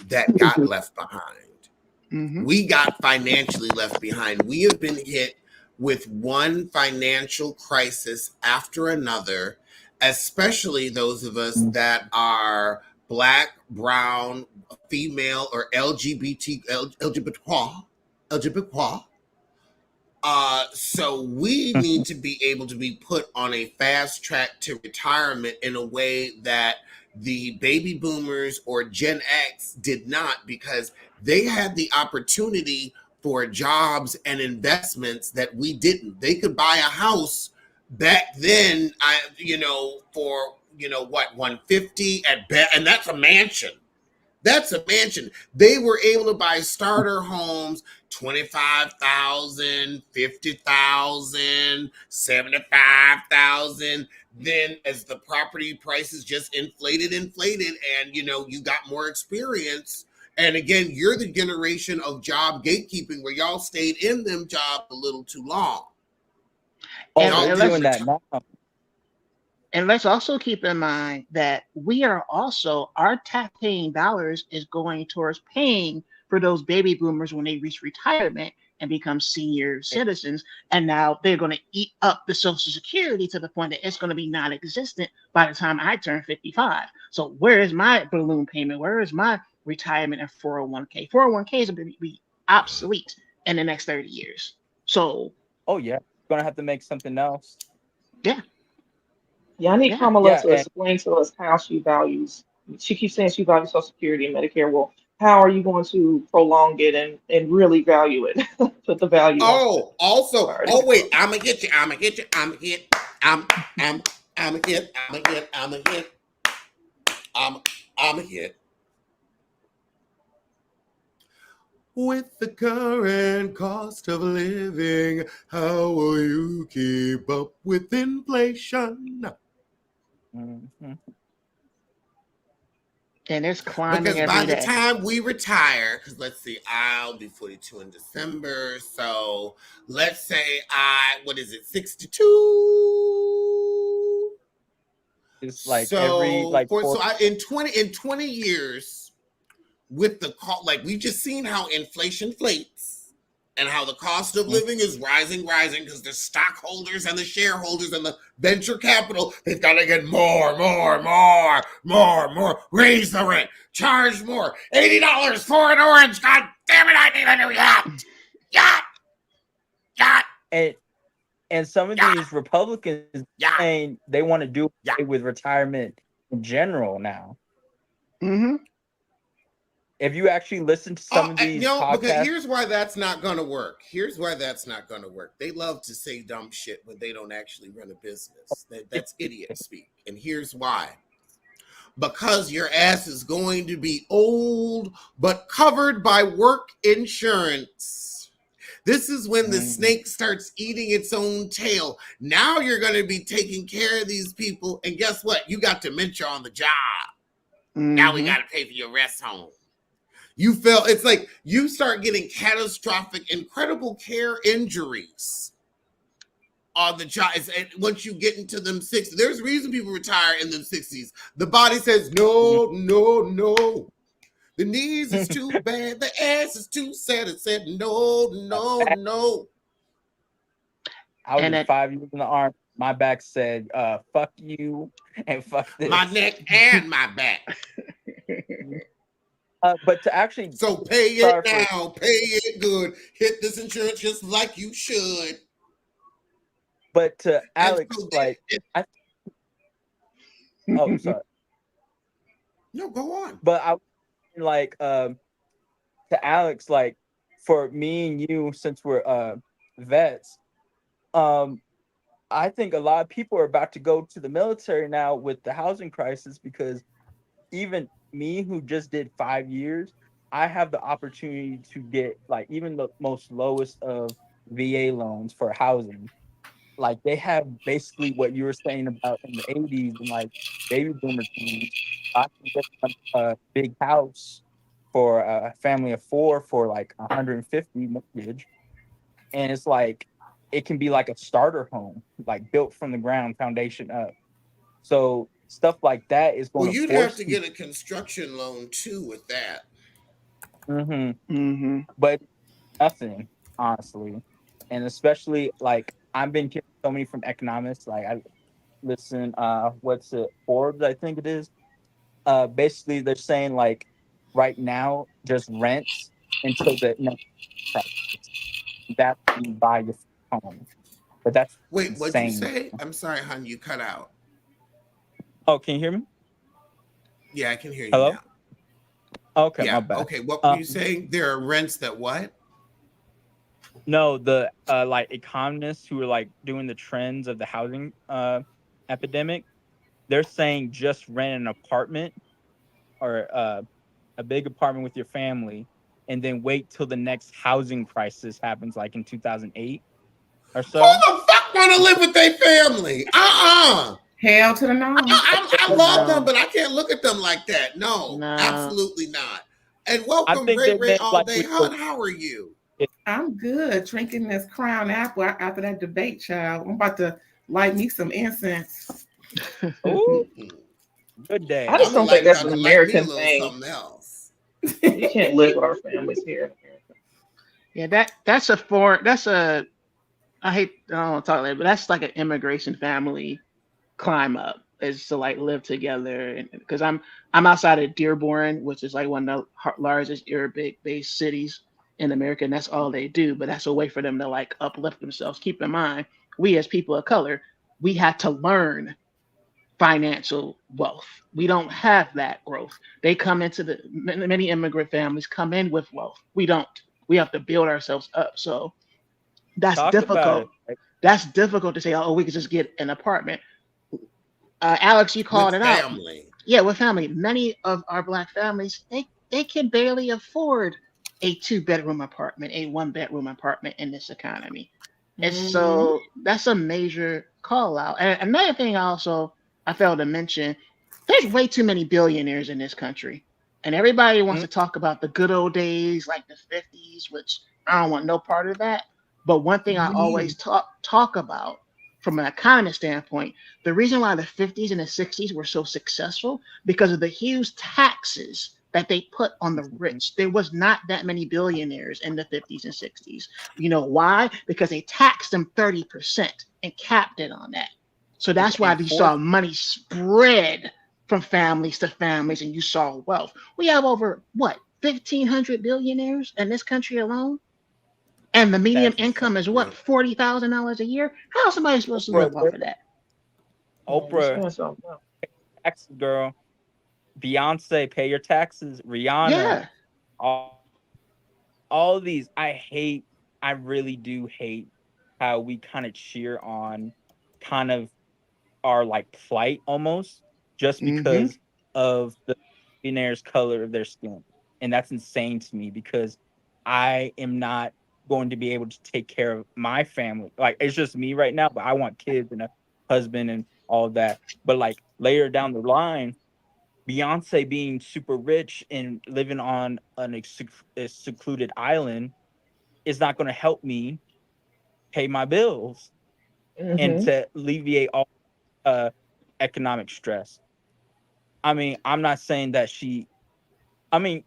that got left behind. Mm-hmm. We got financially left behind. We have been hit with one financial crisis after another, especially those of us that are Black, brown, female, or LGBT. So we need to be able to be put on a fast track to retirement in a way that the baby boomers or Gen X did not, because they had the opportunity for jobs and investments that we didn't. They could buy a house back then, for what, 150 at best, and that's a mansion. That's a mansion. They were able to buy starter homes, 25,000, 50,000, 75,000. Then as the property prices just inflated, and you got more experience. And again, you're the generation of job gatekeeping where y'all stayed in them jobs a little too long. And, Y'all and didn't let's retire. and let's also keep in mind that we are also our tax-paying dollars is going towards paying for those baby boomers when they reach retirement and become senior citizens. And now they're going to eat up the Social Security to the point that it's going to be non-existent by the time I turn 55. So where is my balloon payment? Where is my retirement and 401k? 401k is going to be obsolete in the next 30 years. So, Oh yeah, gonna have to make something else. yeah, Yeah, I need yeah. Kamala Yeah, to and explain to us how she values. She keeps saying she values Social Security and Medicare. Well, how are you going to prolong it and really value it? Put the value onto it. Oh, also, Sorry. oh wait, I'ma get you, I'ma get you, I'ma hit, I'm, I'ma hit, I'ma hit, I'ma hit, I'm, I'ma hit. With the current cost of living, how will you keep up with inflation? mhm. And it's climbing Because by every the day. time we retire, because let's see, I'll be 42 in December. So let's say what is it, 62? It's like every So like 4. in 20 years, with the cost, like we just seen how inflation inflates and how the cost of Mhm. living is rising because the stockholders and the shareholders and the venture capital, they've got to get more, raise the rent, charge more, $80 for an orange. God damn it, I need a new yacht. Yacht, yacht, and and some of yacht, these Republicans yacht, saying they want to do yacht. away with retirement in general now. Mm-hmm. If you actually listen to some of these Because podcasts, here's why that's not going to work. Here's why that's not going to work. They love to say dumb shit, but they don't actually run a business. That's idiot speak. And here's why. Because your ass is going to be old, but covered by work insurance. This is when the mhm, snake starts eating its own tail. Now you're going to be taking care of these people. And guess what? You got dementia on the job. Now we Mm-hmm. got to pay for your rest home. You feel it's like you start getting catastrophic, incredible care injuries on the job. Once you get into them 60s, there's a reason people retire in them 60s. The body says, no, no, no. The knees is too bad. The ass is too sad. It said, no, no, no. I was And in it 5 years in the army. My back said, "Fuck you and fuck My this." neck and my back. But to actually, So pay it sorry for, now. Pay it good. Hit this insurance just like you should. but to And Alex, so like, then, I oh sorry, no, go on. but I like to Alex, like for me and you, since we're vets, um, I think a lot of people are about to go to the military now with the housing crisis because even me who just did 5 years, I have the opportunity to get like even the most lowest of VA loans for housing. Like they have basically what you were saying about in the 80s and like baby boomer times. I can get a big house for a family of four for like 150 mortgage, and it's like it can be like a starter home, like built from the ground, foundation up. So stuff like that is Well, going to you'd have force to get people. a construction loan too with that. Hmm. Mm-hmm. But nothing, honestly, and especially like I've been hearing so many from economists. Like I listen, what's it, Forbes? I think it is. Basically, they're saying like right now, just rents until the next price. That's when you buy your home, but that's Wait, what'd you insane. say? I'm sorry, hon, you cut out. Oh, can you hear me? Yeah, I can hear you Hello? now. Okay, my Yeah. bad. Okay. What were you Um, saying? There are rents that what? no, the like economists who are like doing the trends of the housing epidemic, they're saying just rent an apartment or a big apartment with your family, and then wait till the next housing crisis happens, like in 2008 or Who so. the fuck want to live with their family? Hell to the no. I love them, No, but I can't look at them like that. No, no. absolutely not. And I welcome, think they Great Ray meant All like Day with the Hunt. How are you? I'm good drinking this Crown Apple after that debate, child. I'm about to light me some incense. oh good I day. just I'm don't think that's about an to light me a American little thing. something else. You can't live with our families here in America. Yeah, that's a foreign. That's a. I don't want to talk like, but that's like an immigration family climb up is to like live together. And because I'm outside of Dearborn, which is like one of the largest Arabic based cities in America, and that's all they do. But that's a way for them to like uplift themselves. Keep in mind, we as people of color, we had to learn financial wealth. We don't have that growth. They come into the many immigrant families come in with wealth. We don't. We have to build ourselves up. So that's Talk about difficult. it. Like, That's difficult to say, oh, we could just get an apartment. Alex, you called With it out. family. Yeah, with family. Many of our black families, they can barely afford a two-bedroom apartment, a one-bedroom apartment in this economy. It's Mhm. so that's a major call out. And another thing I failed to mention, there's way too many billionaires in this country. And everybody wants mm, to talk about the good old days like the 50s, which I don't want no part of that. But one thing I Me. always talk about from an economist standpoint, the reason why the 50s and the 60s were so successful because of the huge taxes that they put on the mhm. rich. There was not that many billionaires in the 50s and 60s. You know why? Because they taxed them 30% and capped it on that. So that's why And you saw fourth, money spread from families to families and you saw wealth. We have over what, 1,500 billionaires in this country alone? And the median that's insane. income is Yeah. what, $40,000 a year? How is somebody supposed to Oprah, live off of that? Yeah, you Oprah, spend something. taxes girl. Beyonce, pay your taxes. Rihanna, Yeah. all, all of these. I really do hate how we kind of cheer on kind of our like plight almost just Mm-hmm. because of the billionaire's color of their skin. And that's insane to me because I am not going to be able to take care of my family. Like it's just me right now, but I want kids and a husband and all of that. But like later down the line, Beyonce being super rich and living on a secluded island is not going to help me pay my bills and Hmm. to alleviate all uh, economic stress. I mean, I'm not saying that I mean,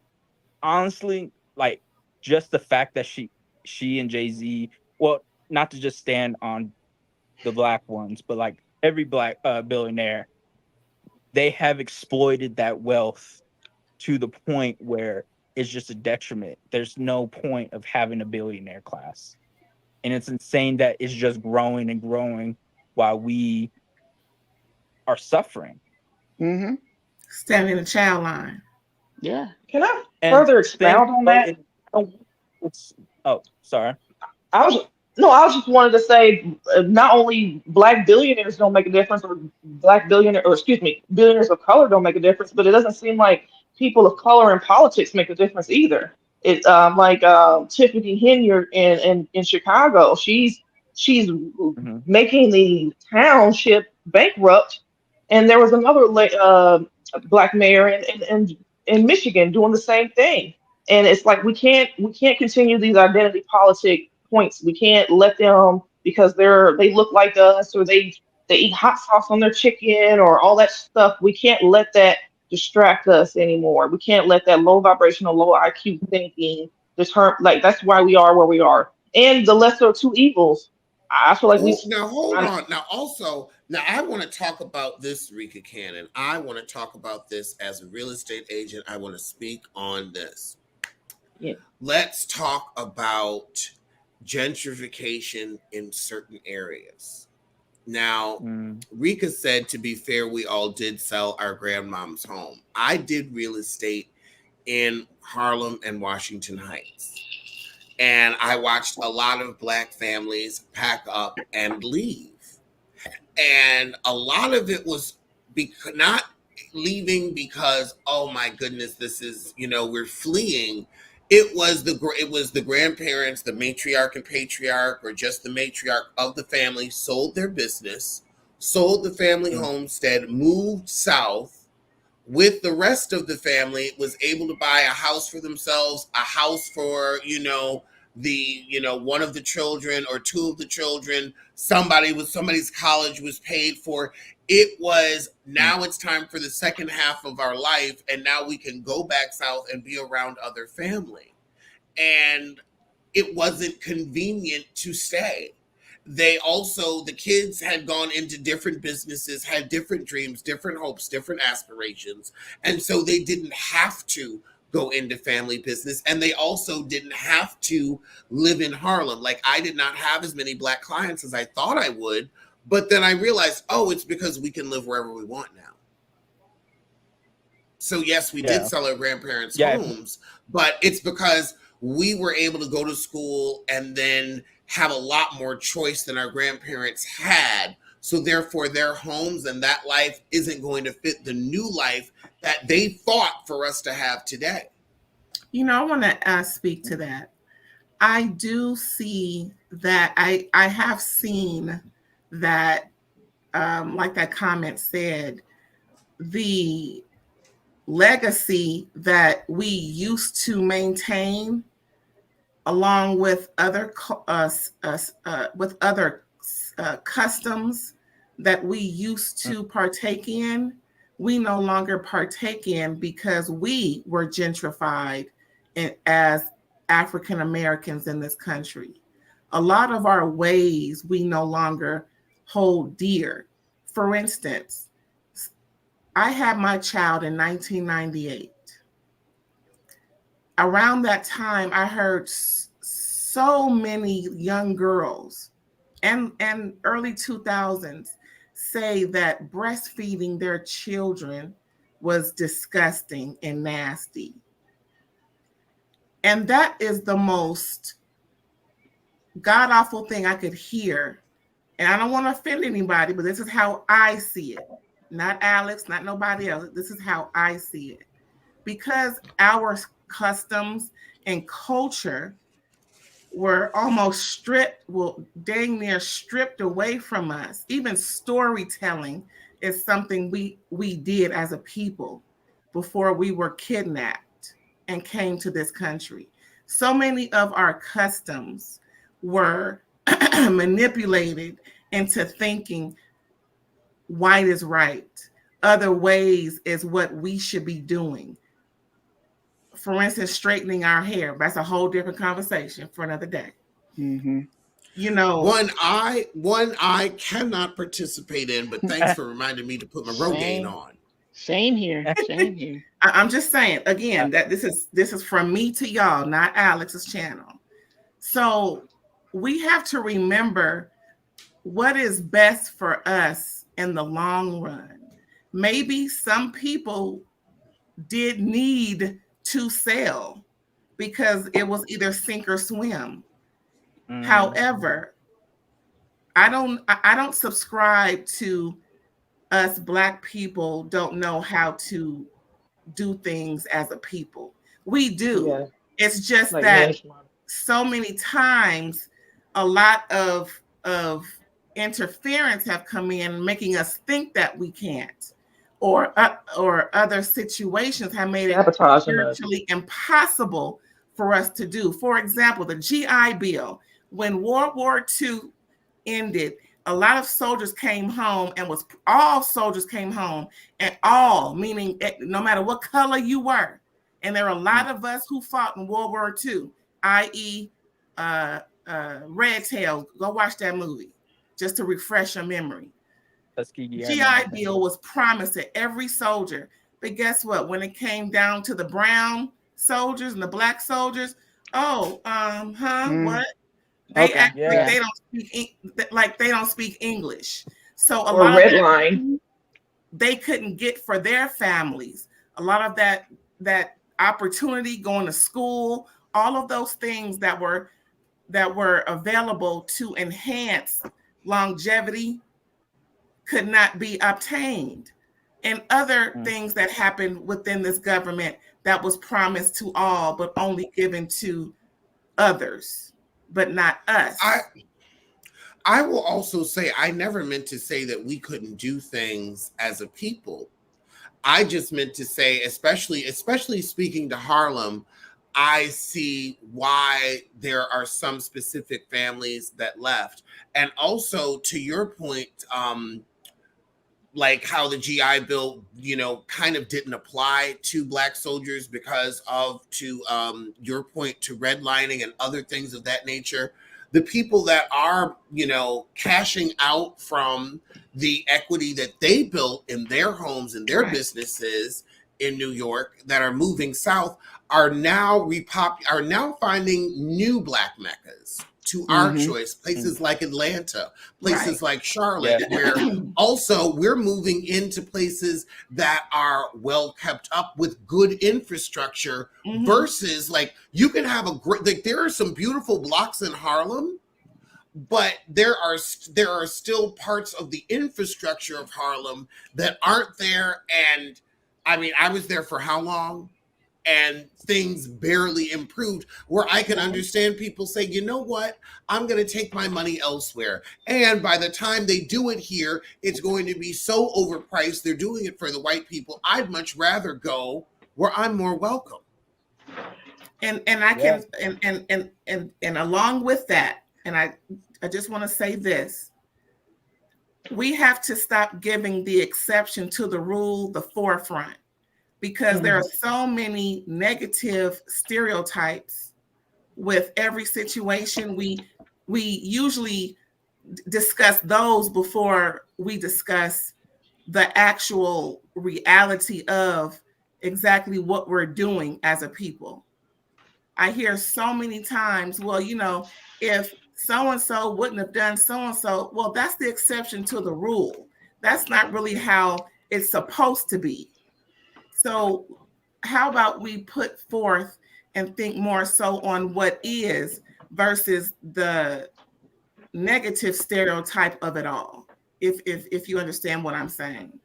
honestly, like just the fact that she and Jay-Z, well, not to just stand on the black ones, but like every black billionaire, they have exploited that wealth to the point where it's just a detriment. There's no point of having a billionaire class. And it's insane that it's just growing and growing while we are suffering. Mm-hmm. Standing in the child line. Yeah. Can I And further the thing, expound on though, that? it's oh, sorry. I was no, I was just wanted to say not only black billionaires don't make a difference, or black billionaire, or excuse me, billionaires of color don't make a difference, but it doesn't seem like people of color in politics make a difference either. It like Tiffany Henyard in Chicago, she's Mhm. making the township bankrupt And there was another black mayor in Michigan doing the same thing. And it's like we can't continue these identity politic points. We can't let them, because they look like us, or they eat hot sauce on their chicken or all that stuff. We can't let that distract us anymore. We can't let that low vibrational, low IQ thinking deter, like that's why we are where we are. And the lesser of two evils. I feel like Oh, now hold I, on. Now I want to talk about this, Rika Cannon. I want to talk about this as a real estate agent. I want to speak on this. yeah. Let's talk about gentrification in certain areas. Now, Mm. Rika said, to be fair, we all did sell our grandmom's home. I did real estate in Harlem and Washington Heights. And I watched a lot of Black families pack up and leave. And a lot of it was not leaving because, oh my goodness, this is, we're fleeing. It was the grandparents, the matriarch and patriarch, or just the matriarch of the family, sold their business, sold the family Mm. homestead, moved south with the rest of the family, was able to buy a house for themselves, a house for, one of the children or two of the children. Somebody's college was paid for. It was, Mm. now it's time for the second half of our life, and now we can go back south and be around other family. And it wasn't convenient to stay. The kids had gone into different businesses, had different dreams, different hopes, different aspirations. And so they didn't have to go into family business. And they also didn't have to live in Harlem. Like, I did not have as many Black clients as I thought I would. But then I realized, oh, it's because we can live wherever we want now. So yes, we did Yeah. sell our grandparents' Yeah. homes, but it's because we were able to go to school and then have a lot more choice than our grandparents had. So therefore, their homes and that life isn't going to fit the new life that they fought for us to have today. I want to speak to that. I do see that. I have seen that, like that comment said, the legacy that we used to maintain, along with other customs that we used Mm. to partake in, we no longer partake in because we were gentrified as African Americans in this country. A lot of our ways we no longer hold dear. For instance, I had my child in 1998. Around that time, I heard so many young girls and early 2000s say that breastfeeding their children was disgusting and nasty. And that is the most god awful thing I could hear. And I don't want to offend anybody, but this is how I see it. Not Alex, not nobody else. This is how I see it. Because our customs and culture were almost stripped, well, dang near stripped away from us. Even storytelling is something we did as a people before we were kidnapped and came to this country. So many of our customs were manipulated into thinking white is right. Other ways is what we should be doing. For instance, straightening our hair. That's a whole different conversation for another day. Mm-hmm. One I cannot participate in, but thanks for reminding me to put my Rogaine on. Same here. Same here. I'm just saying again that this is from me to y'all, not Alex's channel. So we have to remember what is best for us in the long run. Maybe some people did need to sell because it was either sink or swim. Mm. However, I don't subscribe to us Black people don't know how to do things as a people. We do. Yeah. It's just Like that management. so many times a lot of interference have come in, making us think that we can't, or other situations have made it Sabotaging us. virtually impossible for us to do. For example, the GI Bill, when World War II ended, a lot of soldiers came home, and all soldiers came home, and all meaning no matter what color you were. And there are a lot of us who fought in World War II, i.e., Red Tail. Go watch that movie just to refresh your memory. GI Bill was promised to every soldier, but guess what? When it came down to the brown soldiers and the black soldiers, what? They act like they don't speak English. So a lot of that they couldn't get for their families. A lot of that opportunity, going to school, all of those things that were available to enhance longevity could not be obtained. And other things that happened within this government that was promised to all, but only given to others, but not us. I will also say, I never meant to say that we couldn't do things as a people. I just meant to say, especially speaking to Harlem, I see why there are some specific families that left. And also to your point, like how the GI Bill, kind of didn't apply to Black soldiers because of, to your point, to redlining and other things of that nature. The people that are, cashing out from the equity that they built in their homes and their businesses in New York that are moving south are now finding new Black meccas to our choice, places like Atlanta, places like Charlotte, where also we're moving into places that are well kept up with good infrastructure versus like you can have there are some beautiful blocks in Harlem, but there are still parts of the infrastructure of Harlem that aren't there. And I mean, I was there for how long? And things barely improved, where I can understand people say, you know what, I'm going to take my money elsewhere. And by the time they do it here, it's going to be so overpriced. They're doing it for the white people. I'd much rather go where I'm more welcome. And I can, and along with that, and I just want to say this, we have to stop giving the exception to the rule the forefront. Because there are so many negative stereotypes with every situation. We usually discuss those before we discuss the actual reality of exactly what we're doing as a people. I hear so many times, well, if so-and-so wouldn't have done so-and-so, well, that's the exception to the rule. That's not really how it's supposed to be. So how about we put forth and think more so on what is versus the negative stereotype of it all, if you understand what I'm saying.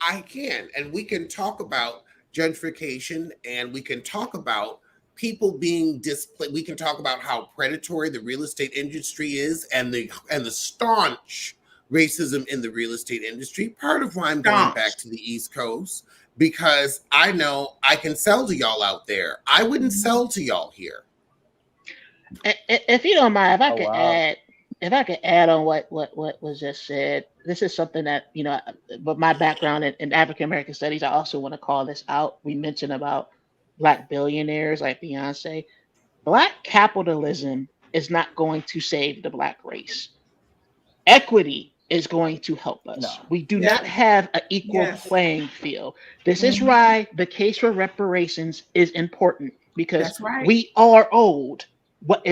I can. And we can talk about gentrification, and we can talk about people being displaced. We can talk about how predatory the real estate industry is, and the staunch racism in the real estate industry. Part of why I'm going back to the East Coast, because I know I can sell to y'all out there. I wouldn't sell to y'all here. If you don't mind, if I could add on what was just said, this is something that, but my background in African American studies, I also want to call this out. We mentioned about Black billionaires like Beyonce. Black capitalism is not going to save the Black race. Equity is going to help us. No. We do not have an equal playing field. This is why the case for reparations is important, because we are owed what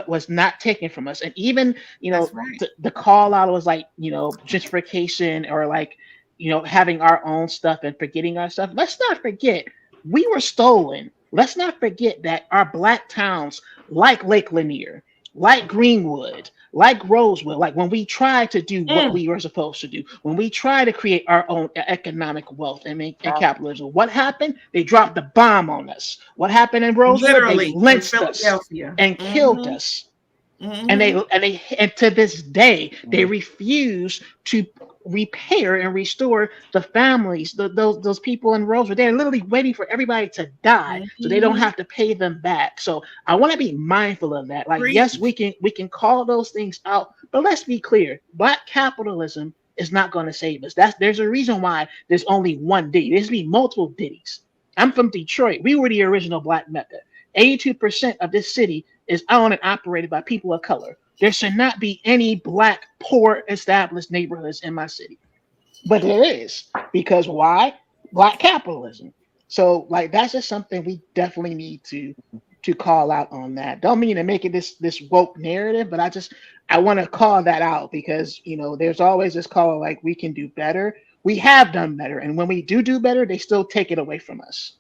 was not taken from us. And even, the call out was like, gentrification, or like, having our own stuff and forgetting our stuff. Let's not forget, we were stolen. Let's not forget that our Black towns like Lake Lanier, like Greenwood, like Rosewood, like when we try to do what we were supposed to do, when we try to create our own economic wealth and capitalism, what happened? They dropped the bomb on us. What happened in Rosewood? They lynched us and killed us. And to this day they refuse to repair and restore the families, those people in Roseville. They're literally waiting for everybody to die so they don't have to pay them back. So I want to be mindful of that. Like, yes, we can call those things out, but let's be clear: Black capitalism is not going to save us. There's a reason why there's only one Diddy. There's be multiple Diddies. I'm from Detroit. We were the original Black Mecca. 82% of this city is owned and operated by people of color. There should not be any Black, poor, established neighborhoods in my city. But there is. Because why? Black capitalism. So, like, that's just something we definitely need to call out on that. Don't mean to make it this woke narrative, but I want to call that out because, there's always this call like we can do better. We have done better. And when we do better, they still take it away from us.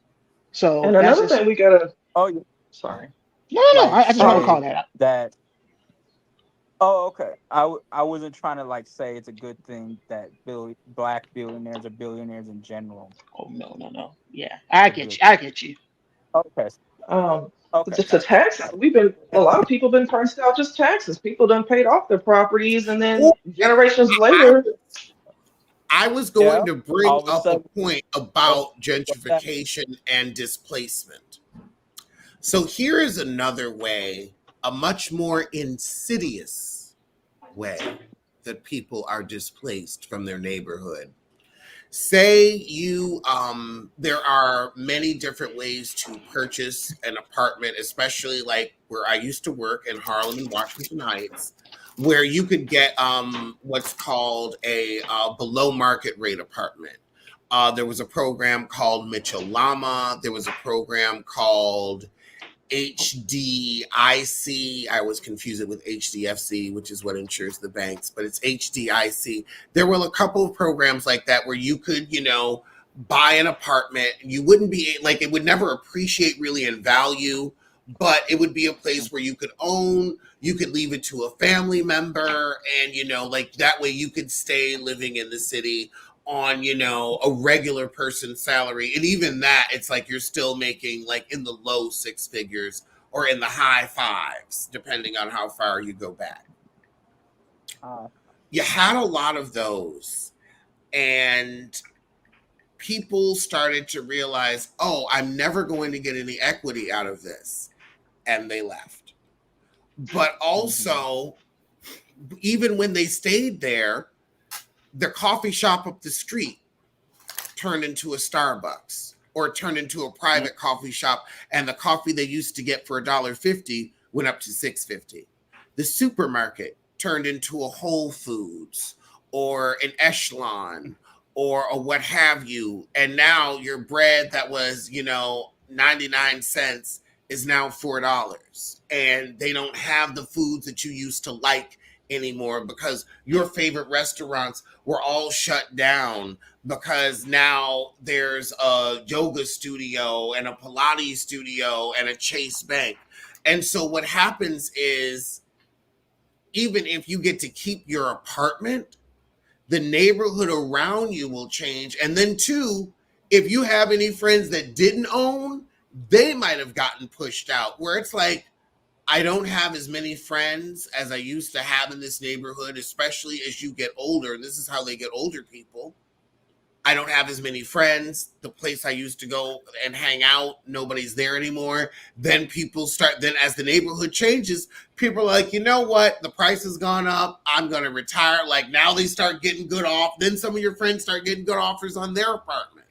So And that's another just, thing we gotta. Oh, yeah. Sorry. no. Like I just want to say call that out. that. Oh, okay. I wasn't trying to like say it's a good thing that Black billionaires or billionaires in general. Oh no. Yeah, I get you. I get you. Okay. Okay. Just the Gotcha. taxes. A lot of people been priced out just taxes. People done paid off their properties, and then Well, generations I, later, I was Yeah. going to bring All of a up a sudden, point what's about that? gentrification and displacement. So here is another way, a much more insidious way that people are displaced from their neighborhood. Say there are many different ways to purchase an apartment, especially like where I used to work in Harlem and Washington Heights, where you could get what's called a below market rate apartment. There was a program called Mitchell Lama. There was a program called HDIC. I was confused with HDFC, which is what insures the banks, but it's HDIC. There were a couple of programs like that where you could, buy an apartment. You wouldn't be like, it would never appreciate really in value, but it would be a place where you could own, you could leave it to a family member, and, like that way you could stay living in the city on a regular person's salary. And even that, it's like you're still making like in the low six figures or in the high fives, depending on how far you go back. You had a lot of those, and people started to realize, oh, I'm never going to get any equity out of this, and they left. But also, even when they stayed there, the coffee shop up the street turned into a Starbucks or turned into a private coffee shop, and the coffee they used to get for $1.50 went up to $6.50. The supermarket turned into a Whole Foods or an Echelon or a what have you, and now your bread that was 99 cents is now $4, and they don't have the foods that you used to like anymore because your favorite restaurants were all shut down, because now there's a yoga studio and a Pilates studio and a Chase Bank. And so what happens is, even if you get to keep your apartment, the neighborhood around you will change. And then two, if you have any friends that didn't own, they might have gotten pushed out, where it's like, I don't have as many friends as I used to have in this neighborhood, especially as you get older. This is how they get older people. I don't have as many friends. The place I used to go and hang out, nobody's there anymore. Then as the neighborhood changes, people are like, you know what? The price has gone up. I'm going to retire. Like, now they start getting good off. Then some of your friends start getting good offers on their apartment.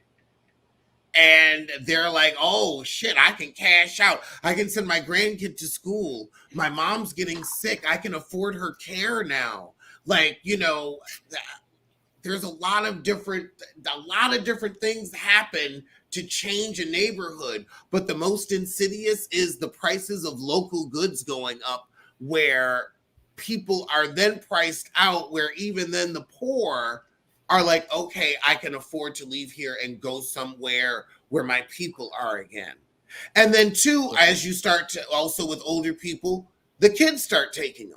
And they're like, oh shit, I can cash out. I can send my grandkid to school. My mom's getting sick. I can afford her care now. Like, there's a lot of different things happen to change a neighborhood. But the most insidious is the prices of local goods going up, where people are then priced out, where even then the poor are like, okay, I can afford to leave here and go somewhere where my people are again. And then two, as you start to, also with older people, the kids start taking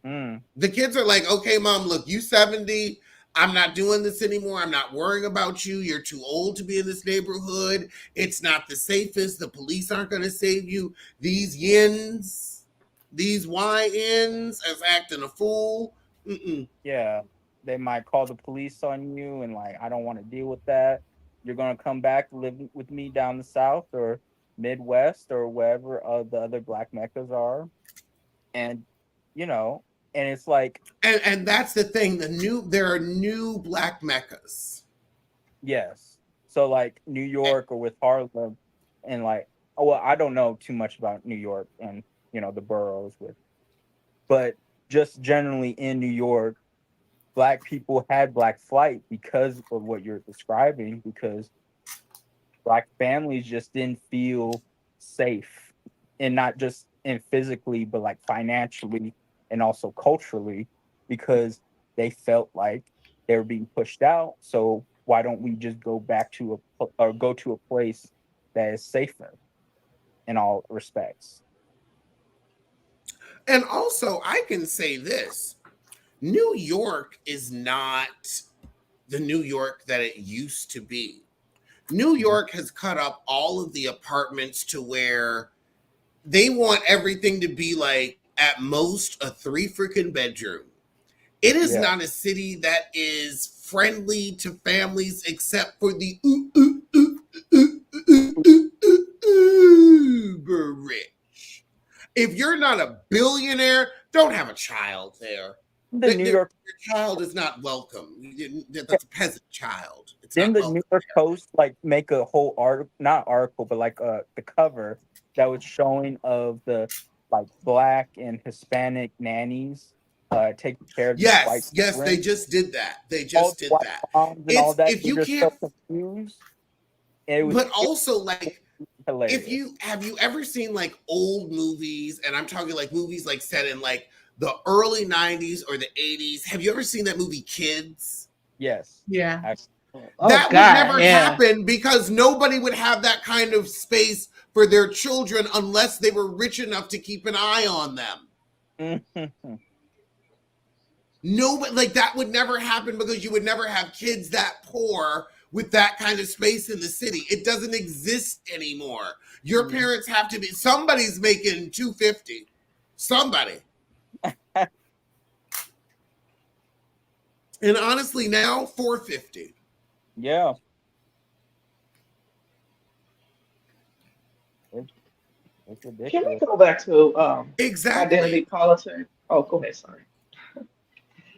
them. The kids are like, okay, mom, look, you 70. I'm not doing this anymore. I'm not worrying about you. You're too old to be in this neighborhood. It's not the safest. The police aren't going to save you. These yins these YNs as acting a fool. Mm-mm. Yeah, they might call the police on you, and like, I don't want to deal with that. You're gonna come back live with me down the South or Midwest or wherever the other black meccas are, and you know, and it's like, And that's the thing. There are new black meccas. yes. So like New York or with Harlem, and like, oh, well, I don't know too much about New York and the boroughs with, but just generally in New York, black people had black flight because of what you're describing, because black families just didn't feel safe, and not just in physically but like financially and also culturally, because they felt like they were being pushed out. So why don't we just go back to or go to a place that is safer in all respects? And also, I can say this: New York is not the New York that it used to be. New York has cut up all of the apartments to where they want everything to be like at most a 3 freaking bedroom. It is Yeah. not a city that is friendly to families except for the uber rich. If you're not a billionaire, don't have a child there. The New York Your child is not welcome. That's a peasant child. It's Didn't not the New welcome. York Post like make a whole article, not article, but like the cover that was showing of the like black and Hispanic nannies taking care of these white Yes, they children? just did that. They All just the did white that. moms and all It's that, if they're you just so can't, confused. And it was but also like if hilarious. you have you ever seen like old movies, and I'm talking like movies like set in like the early 90s or the 80s. Have you ever seen that movie Kids? Yes. Yeah. I- Oh That would God, never yeah. happen because nobody would have that kind of space for their children unless they were rich enough to keep an eye on them. Nobody, like that would never happen because you would never have kids that poor with that kind of space in the city. It doesn't exist anymore. Your parents have to be, somebody's making 250. Somebody. And honestly now 450. Yeah. It's Can we ridiculous. go back to identity Exactly. politics? Oh, go ahead. Sorry.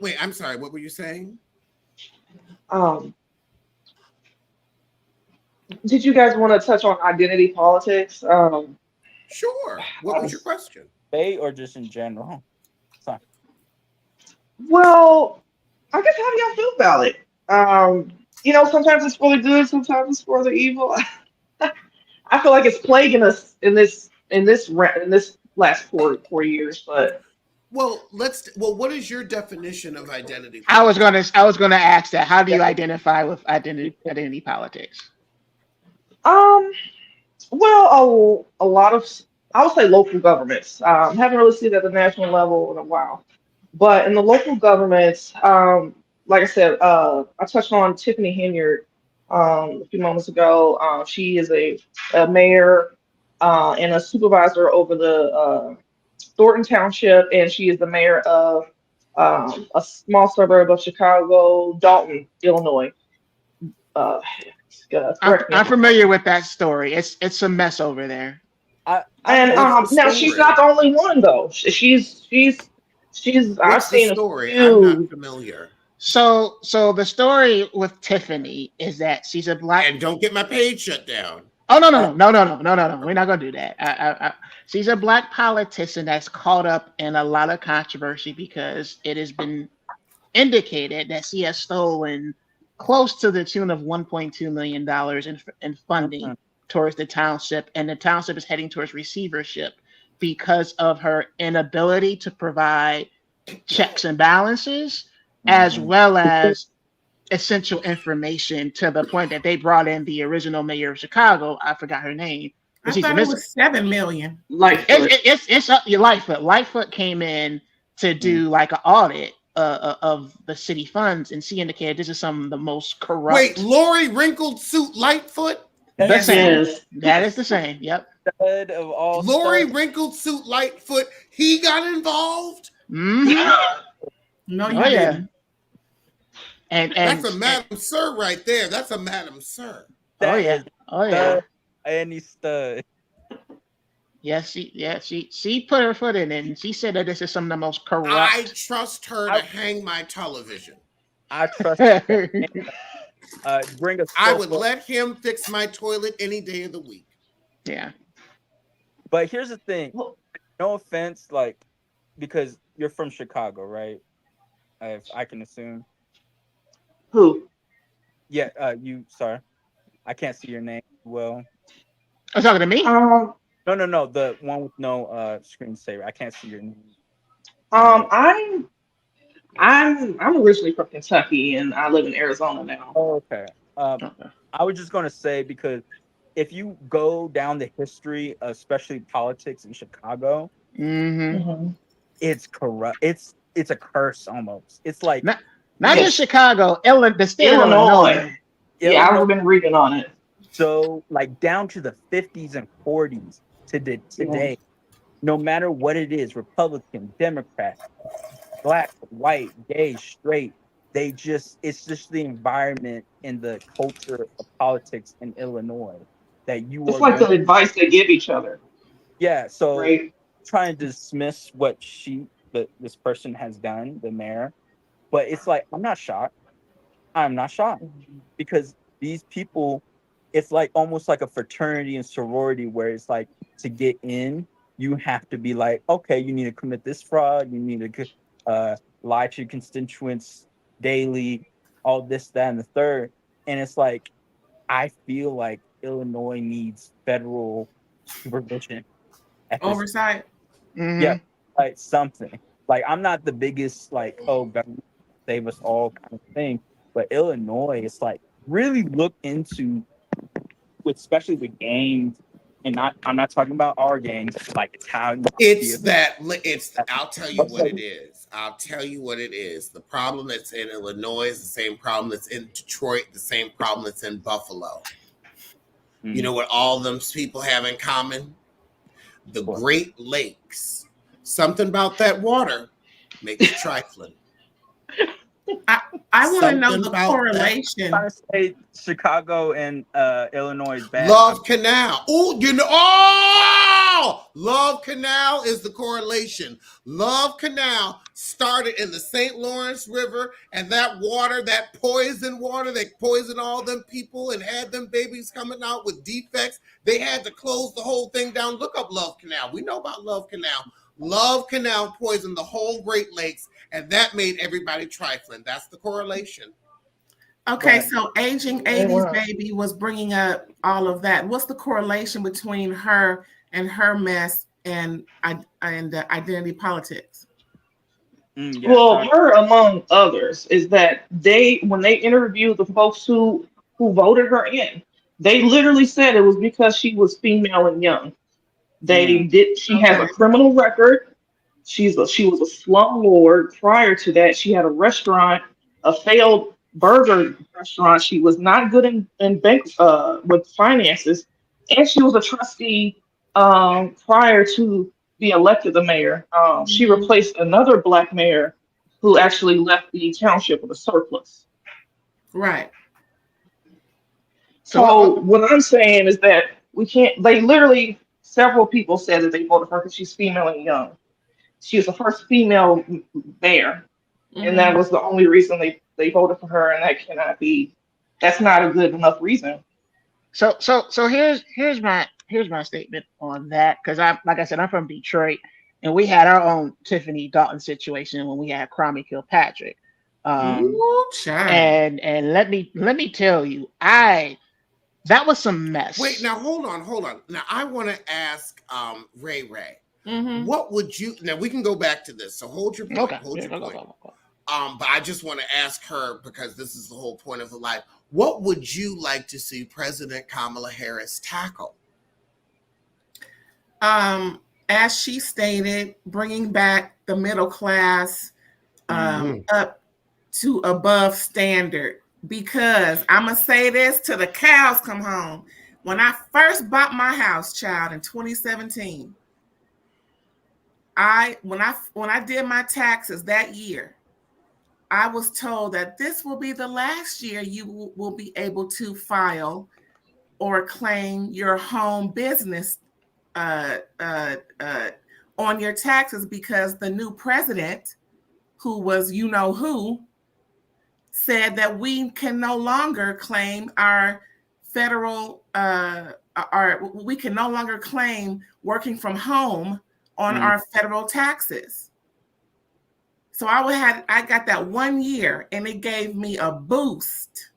Wait, I'm sorry. What were you saying? Um, did you guys want to touch on identity politics? Sure. What was your question? They or just in general. Sorry. Well, I guess how do y'all feel about it? Sometimes it's for the good, sometimes it's for the evil. I feel like it's plaguing us in this last four years. But Well, what is your definition of identity I was gonna politics? I was gonna ask that. How do you identify with identity politics? um, well, a lot of I would say local governments. Haven't really seen it at the national level in a while, but in the local governments, like I said, I touched on Tiffany Henyard a few moments ago. She is a mayor and a supervisor over the Thornton Township, and she is the mayor of a small suburb of Chicago, Dalton, Illinois. Uh, correct me if I'm I'm wrong. familiar with that story. It's a mess over there. I And know What's the now she's not story? the only one though. She's I've What's the seen a story? I'm not few. familiar. So the story with Tiffany is that she's a black. And don't get my page shut down. Oh no no uh, no no no no no no no! We're not gonna do that. She's a black politician that's caught up in a lot of controversy because it has been indicated that she has stolen close to the tune of $1.2 million in funding mhm, towards the township, and the township is heading towards receivership because of her inability to provide checks and balances, as mhm. well as essential information to the point that they brought in the original mayor of Chicago. I forgot her name, but I she's a thought it miss. was 7 million. Lightfoot. It's up your Lightfoot. Lightfoot came in to Mm. do like an audit of the city funds, and she indicated this is some of the most Wait, corrupt. Lori wrinkled suit Lightfoot? The Yes, same. yes. That is the same. Yep. Stud of all Lori studs. Wrinkled Suit Lightfoot, he got involved. Mm-hmm. No, Oh you yeah. didn't. That's a And Madam Sir right there. That's a Madam Sir. oh That yeah. is Oh yeah. stud. Any stud. Yes, she put her foot in it, and she said that this is some of the most I corrupt. trust her to hang my television. I trust bring a I would sofa. let him fix my toilet any day of the week. Yeah. But here's the thing. Well, No offense, like, because you're from Chicago, right? If I can assume. who? Yeah, you sorry. I can't see your name well. Are you talking to me? No, the one with no screensaver. I can't see your name. I'm originally from Kentucky and I live in Arizona now. Oh, okay. Okay. I was just gonna say because if you go down the history, especially politics in Chicago, Mm-hmm. Mm-hmm. it's corrupt. It's a curse almost. It's like Not just Yes, Chicago, the state of Illinois. Illinois. Yeah, Illinois, I've been reading on it. so like down to the 50s and 40s Yeah. today, no matter what it is, Republican, Democrat, black, white, gay, straight, it's just the environment and the culture of politics in Illinois that you It's are like going. the advice they give each other, Yeah, so right? trying to dismiss what this person has done, the mayor, but it's like I'm not shocked. I'm not shocked because these people, it's like almost like a fraternity and sorority where it's like to get in, you have to be like, okay, you need to commit this fraud, you need to lie to your constituents daily, all this, that, and the third. And it's like, I feel like Illinois needs federal supervision at this. Oversight. Yeah, Mm-hmm. like something. Like I'm not the biggest like, oh, government save us all kind of thing, but Illinois, it's like really look into, especially with gangs, and I'm not talking about our gangs, like Italian It's mafia. that. It's. I'll tell you what it Okay. is. I'll tell you what it is. The problem that's in Illinois is the same problem that's in Detroit. The same problem that's in Buffalo. You know what all them people have in common? The What? Great Lakes. Something about that water makes you trifling. I want to know Something the about correlation. Trying to say Chicago and Illinois is bad. Love Canal. Oh, oh, Love Canal is the correlation. Love Canal started in the St. Lawrence River, and that water, that poison water that poisoned all them people and had them babies coming out with defects. They had to close the whole thing down. Look up Love Canal. We know about Love Canal. Love Canal poisoned the whole Great Lakes, and that made everybody trifling. That's the correlation. Okay, so Aging 80s Baby was bringing up all of that. What's the correlation between her and her mess and the identity politics? Well, her among others is that when they interviewed the folks who voted her in, they literally said it was because she was female and young. She has a criminal record. She was a slumlord. Prior to that, she had a restaurant, a failed burger restaurant. She was not good in bank with finances, and she was a trustee prior to being elected the mayor. She replaced another black mayor who actually left the township with a surplus. Right. So what I'm saying is that we can't. They literally several people said that they voted for her because she's female and young. She was the first female mayor, and that was the only reason they voted for her, and that cannot be. That's not a good enough reason. So here's my statement on that, because like I said, I'm from Detroit, and we had our own Tiffany Dalton situation when we had Kwame Kilpatrick. And let me tell you, that was some mess. Wait, now hold on. Now I want to ask Ray. What would you? Now we can go back to this. So hold your point. Okay. Hold your point. But I just want to ask her, because this is the whole point of her life. What would you like to see President Kamala Harris tackle? As she stated, bringing back the middle class up to above standard. Because I'm going to say this till the cows come home. When I first bought my house, child, in 2017, when I did my taxes that year, I was told that this will be the last year you will be able to file or claim your home business on your taxes, because the new president, who was who, said that we can no longer claim our federal we can no longer claim working from home on our federal taxes. So I got that 1 year, and it gave me a boost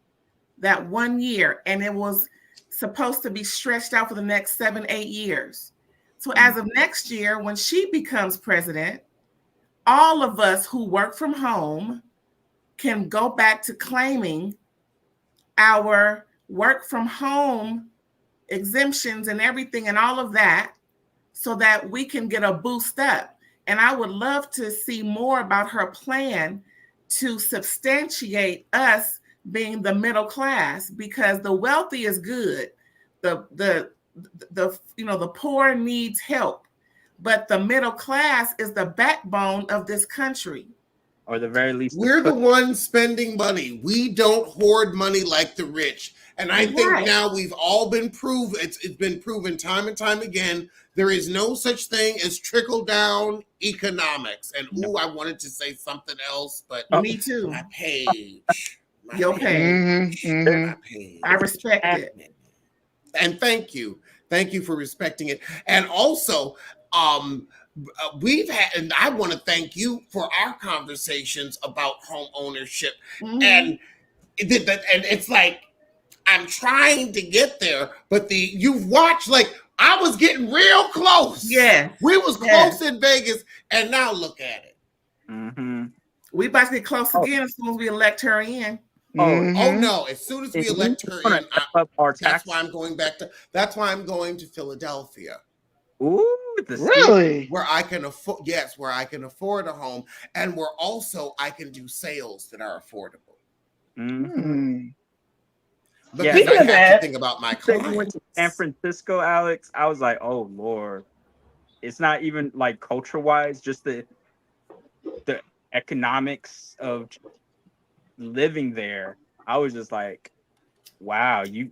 that 1 year, and it was supposed to be stretched out for the next 7-8 years. So as of next year, when she becomes president, all of us who work from home can go back to claiming our work from home exemptions and everything and all of that, so that we can get a boost up. And I would love to see more about her plan to substantiate us being the middle class, because the wealthy is good. The poor needs help, but the middle class is the backbone of this country. Or the very least, we're the ones spending money. We don't hoard money like the rich. And I think now we've all been proven, it's been proven time and time again, there is no such thing as trickle-down economics. And I wanted to say something else, but me too. My page. Your page. My page. I respect it. And thank you. Thank you for respecting it. And also, we've had, and I want to thank you for our conversations about home ownership. And it's like, I'm trying to get there, but you've watched, like, I was getting real close. Yeah. We was close in Vegas, and now look at it. We about to get close again as soon as we elect her in. Oh no! As soon as we elect her in, that's why I'm going back to. That's why I'm going to Philadelphia. Ooh, really? Where I can afford? Yes, where I can afford a home, and where also I can do sales that are affordable. But I have to think about my clients. You went to San Francisco, Alex. I was like, oh Lord, it's not even like culture-wise, just the economics of living there. I was just like, wow, you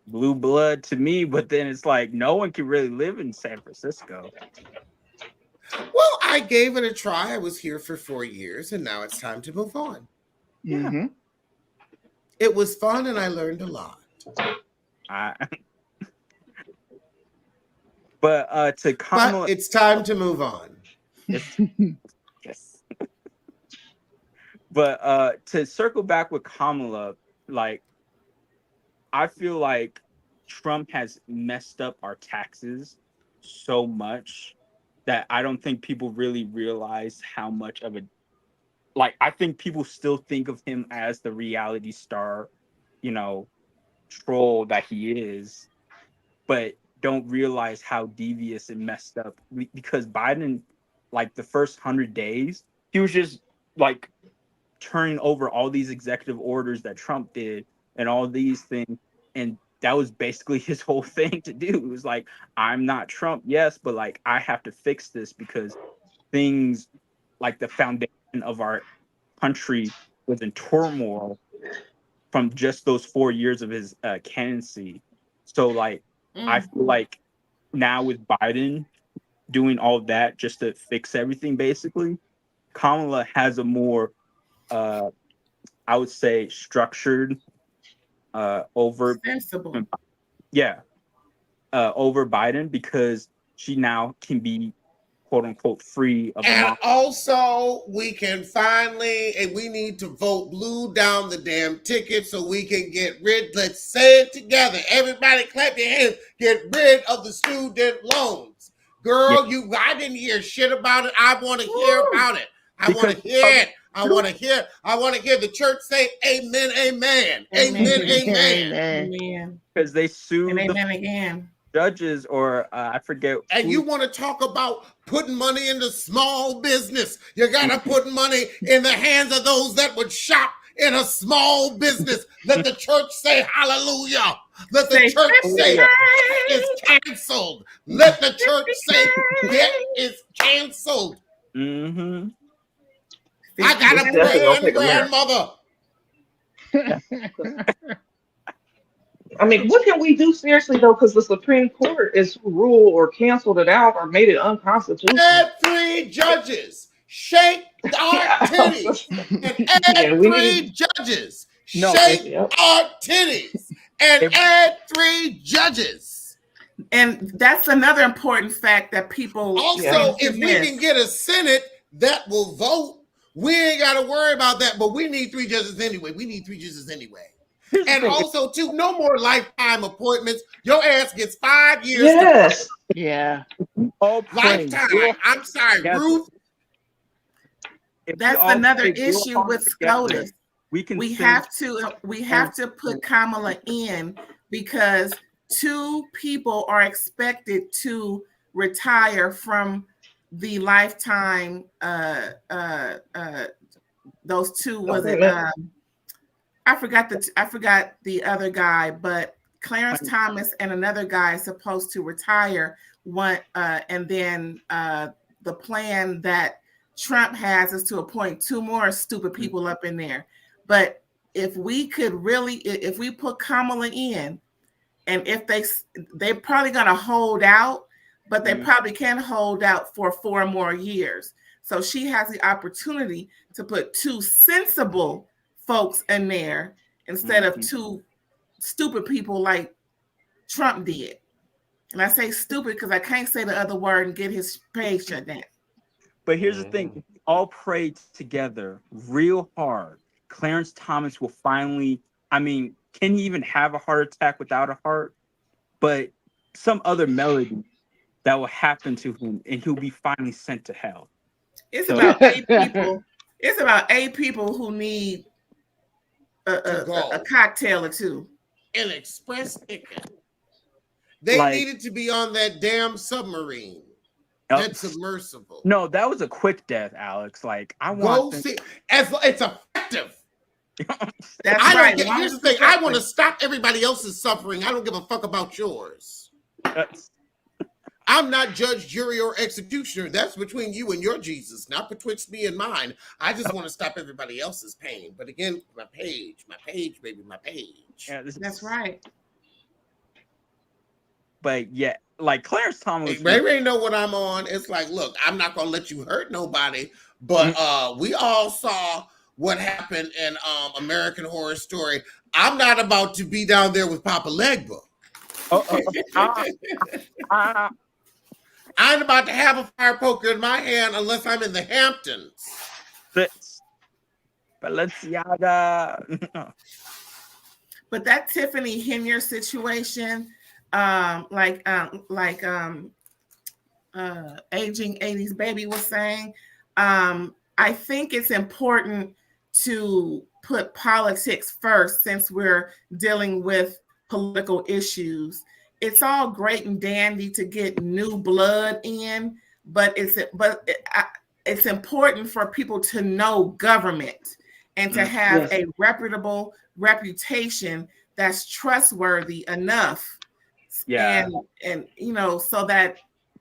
blue blood to me, but then it's like no one can really live in San Francisco. Well, I gave it a try. I was here for 4 years, and now it's time to move on. It was fun, and I learned a lot. But to Kamala, but it's time to move on. Yes. But to circle back with Kamala, like, I feel like Trump has messed up our taxes so much that I don't think people really realize how much of a, like, I think people still think of him as the reality star, troll that he is, but don't realize how devious and messed up, because Biden, like, the first 100 days, he was just like turning over all these executive orders that Trump did and all these things. And that was basically his whole thing to do. It was like, I'm not Trump, yes, but like, I have to fix this because things like the foundation of our country was in turmoil from just those 4 years of his candidacy. So like, I feel like now with Biden doing all that just to fix everything, basically, Kamala has a more, I would say, structured, over Biden, because she now can be quote unquote free of. And also, we can finally, and we need to vote blue down the damn ticket so we can get rid. Let's say it together. Everybody, clap your hands. Get rid of the student loans, girl. I didn't hear shit about it. I want to hear about it. I want to hear it. I want to hear the church say amen, amen, amen, amen. Because they sued again. Judges, or I forget. And you want to talk about putting money into small business? You got to put money in the hands of those that would shop in a small business. Let the church say hallelujah. Let the Say, church say it's canceled. Let the church say debt is canceled. Mm-hmm. I got It's a definitely gonna plan, take a minute. grandmother. I mean, what can we do seriously though? Because the Supreme Court is who ruled or canceled it out or made it unconstitutional. Add 3 judges. Shake our titties. And add Yeah, we 3 need. judges. No, Shake Yep. our titties. And add 3 judges. And that's another important fact that people Also, tend to if we miss. can get a Senate that will vote, we ain't got to worry about that. But we need 3 judges anyway. We need 3 judges anyway. And also, too, no more lifetime appointments. Your ass gets 5 years. Yes. Yeah. Lifetime. I'm sorry, Ruth. That's another issue with SCOTUS. We have to put Kamala in because 2 people are expected to retire from the lifetime. Those 2 was it? I forgot the other guy, but Clarence Thomas and another guy is supposed to retire one, and then the plan that Trump has is to appoint 2 more stupid people up in there. But if we could really, if we put Kamala in, and if they're probably gonna hold out, but they probably can hold out for 4 more years. So she has the opportunity to put 2 sensible folks in there instead of 2 stupid people like Trump did. And I say stupid because I can't say the other word and get his page shut down. But here's the thing: if we all pray together real hard, Clarence Thomas will finally. I mean, can he even have a heart attack without a heart? But some other melody that will happen to him, and he'll be finally sent to hell. It's about 8 people. It's about 8 people who need a cocktail or 2. An express ticket. They needed to be on that damn submarine. That's submersible. No, that was a quick death, Alex. Like I want to see it's effective. That's I right. don't get, here's the thing. I want to stop everybody else's suffering. I don't give a fuck about yours. I'm not judge, jury, or executioner. That's between you and your Jesus, not betwixt me and mine. I just want to stop everybody else's pain. But again, my page, baby, my page. Yeah, that's right. But yeah, like Clarence Thomas. Ray Ray know what I'm on. It's like, look, I'm not gonna let you hurt nobody. But we all saw what happened in American Horror Story. I'm not about to be down there with Papa Legba. I ain't about to have a fire poker in my hand unless I'm in the Hamptons. Balenciaga. But that Tiffany Henyer situation, aging 80s baby was saying, I think it's important to put politics first since we're dealing with political issues. It's all great and dandy to get new blood in, but it's important for people to know government and to have a reputable reputation that's trustworthy enough. Yeah. And so that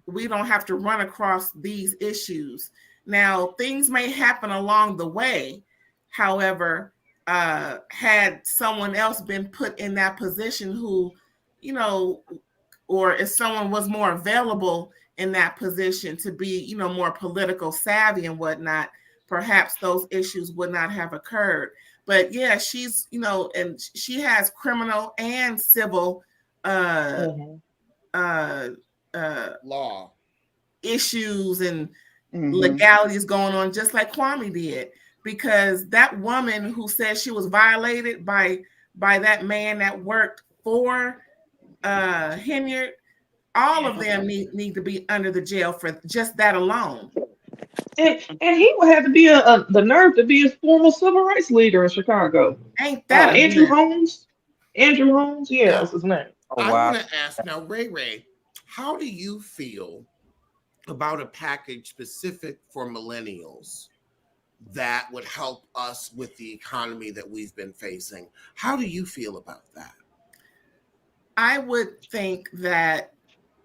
we don't have to run across these issues. Now, things may happen along the way. However, had someone else been put in that position who, or if someone was more available in that position to be, more political savvy and whatnot, perhaps those issues would not have occurred. But yeah, she's, and she has criminal and civil law issues and legalities going on, just like Kwame did, because that woman who said she was violated by that man that worked for Henry, all of them need to be under the jail for just that alone. And he would have to be the nerve to be a former civil rights leader in Chicago. Ain't that Andrew Holmes? Andrew Holmes, yeah, that's his name. I want to ask now, Ray, how do you feel about a package specific for millennials that would help us with the economy that we've been facing. How do you feel about that? I would think that,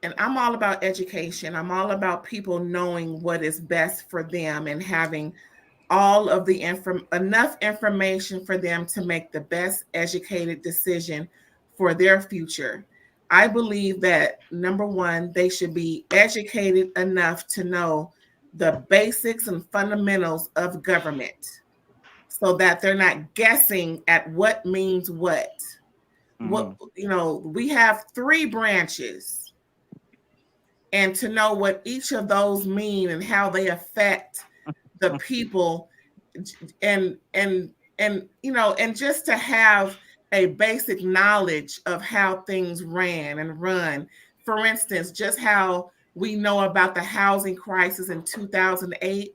and I'm all about education. I'm all about people knowing what is best for them and having all of the enough information for them to make the best educated decision for their future. I believe that number one, they should be educated enough to know the basics and fundamentals of government so that they're not guessing at what means what. What, we have three branches, and to know what each of those mean and how they affect the people, and just to have a basic knowledge of how things ran and run. For instance, just how we know about the housing crisis in 2008,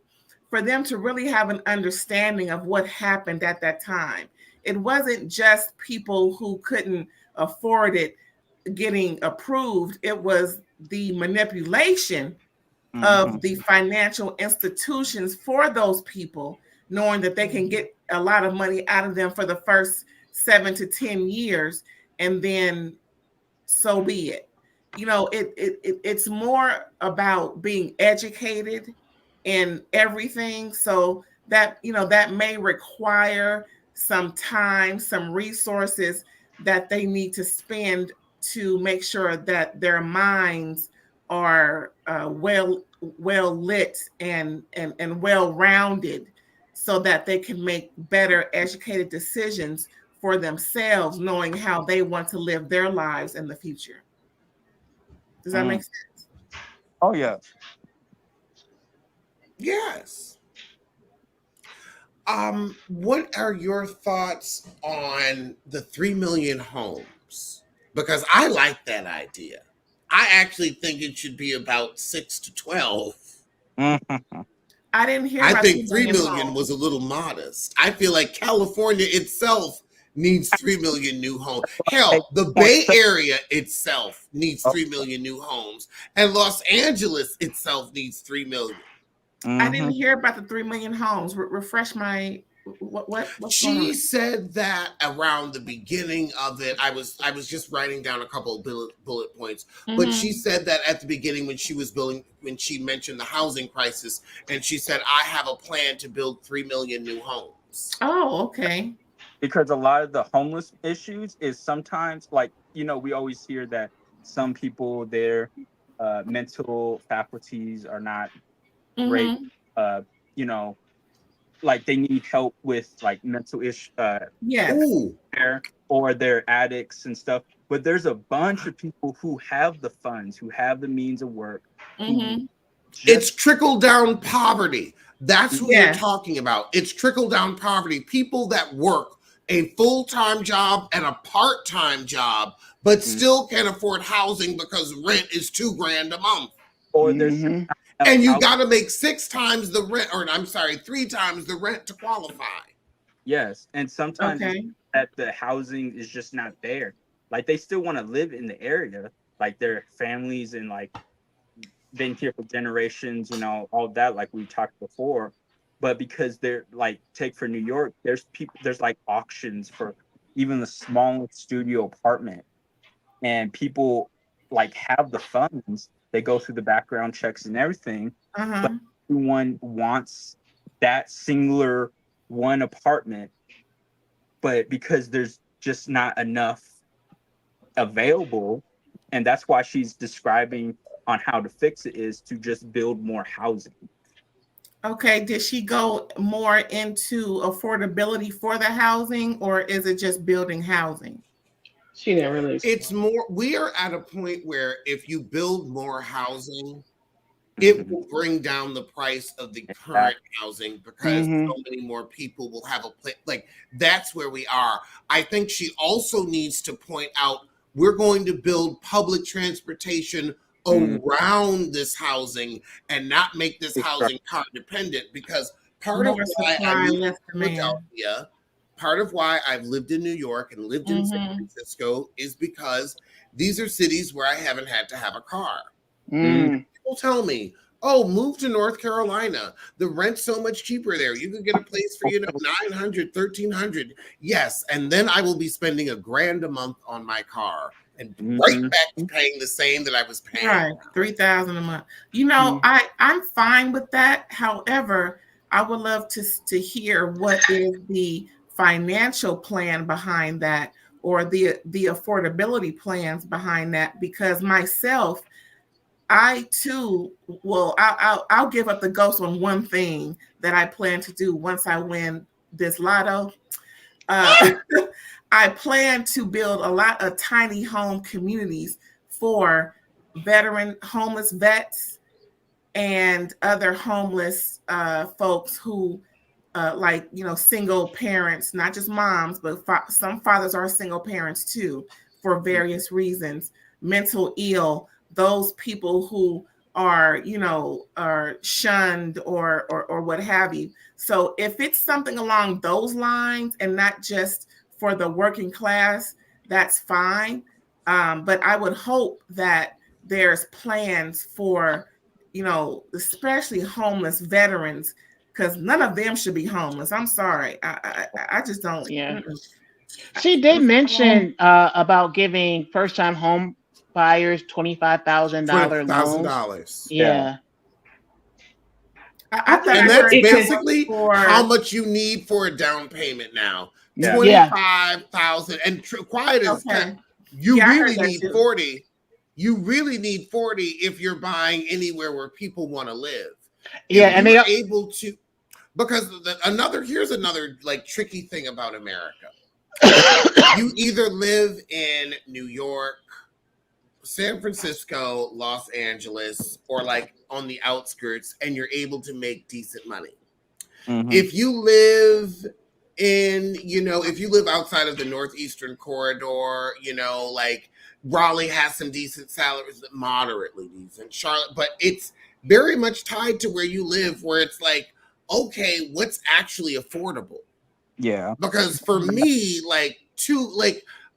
for them to really have an understanding of what happened at that time. It wasn't just people who couldn't afford it getting approved, it was the manipulation of the financial institutions for those people, knowing that they can get a lot of money out of them for the first 7 to 10 years, and then so be it. It's more about being educated in everything. So that may require some time, some resources that they need to spend to make sure that their minds are well lit and well rounded, so that they can make better educated decisions for themselves, knowing how they want to live their lives in the future. Does that make sense? Oh yeah. Yes. What are your thoughts on the 3 million homes? Because I like that idea. I actually think it should be about 6 to 12. I didn't hear I about think 3 million million homes. was a little modest. I feel like California itself needs 3 million new homes. Hell, the Bay Area itself needs 3 million new homes, and Los Angeles itself needs 3 million. I didn't hear about the 3 million homes. Refresh my what's going She on? said that around the beginning of it. I was just writing down a couple of bullet points, but she said that at the beginning when she was building, when she mentioned the housing crisis, and she said, I have a plan to build 3 million new homes. Oh, okay. Because a lot of the homeless issues is sometimes like, we always hear that some people, their mental faculties are not great. Like they need help with like mental Yes. or they're addicts and stuff. But there's a bunch of people who have the funds, who have the means of work. It's trickle down poverty. That's who Yeah. you're talking about. It's trickle down poverty. People that work a full-time job and a part-time job, but still can't afford housing because rent is $2,000 a month. Or there's and you got to make 6 times the rent, or I'm sorry, 3 times the rent to qualify. Yes, and sometimes that the housing is just not there. Like they still want to live in the area, like their families and like been here for generations, all that, like we talked before. But because they're like, take for New York, there's like auctions for even the smallest studio apartment, and people like have the funds. They go through the background checks and everything, but everyone wants that singular one apartment. But because there's just not enough available, and that's why she's describing on how to fix it is to just build more housing. Okay, did she go more into affordability for the housing, or is it just building housing? She didn't really. It's more, we are at a point where if you build more housing, it will bring down the price of the current housing because so many more people will have a place. Like that's where we are. I think she also needs to point out we're going to build public transportation around this housing and not make this housing car dependent, because part of why I moved to Philadelphia, part of why I've lived in New York and lived in San Francisco is because these are cities where I haven't had to have a car. People tell me, Oh, move to North Carolina. The rent's so much cheaper there. You could get a place for, 900, 1,300. Yes. And then I will be spending $1,000 a month on my car and right back to paying the same that I was paying. Right, $3,000 a month. I'm fine with that. However, I would love to hear what is the financial plan behind that, or the affordability plans behind that. Because myself, I too will. I'll give up the ghost on one thing that I plan to do once I win this lotto. I plan to build a lot of tiny home communities for veteran homeless vets and other homeless folks who, single parents, not just moms, but some fathers are single parents too, for various reasons, mental ill, those people who are shunned or what have you. So if it's something along those lines and not just for the working class, that's fine. But I would hope that there's plans for, especially homeless veterans, because none of them should be homeless. I'm sorry. I just don't. Yeah. See, they mentioned about giving first-time home buyers $25,000 loans. Yeah. And that's basically how much you need for a down payment now. 25,000. And quiet is you really need 40. You really need 40 if you're buying anywhere where people want to live. Yeah, if and they're able to, because here's another like tricky thing about America. You either live in New York, San Francisco, Los Angeles, or like on the outskirts, and you're able to make decent money. If you live if you live outside of the Northeastern corridor, like Raleigh has some decent salaries, moderately decent, Charlotte, but it's very much tied to where you live, where it's like, okay, what's actually affordable? Yeah. Because for me,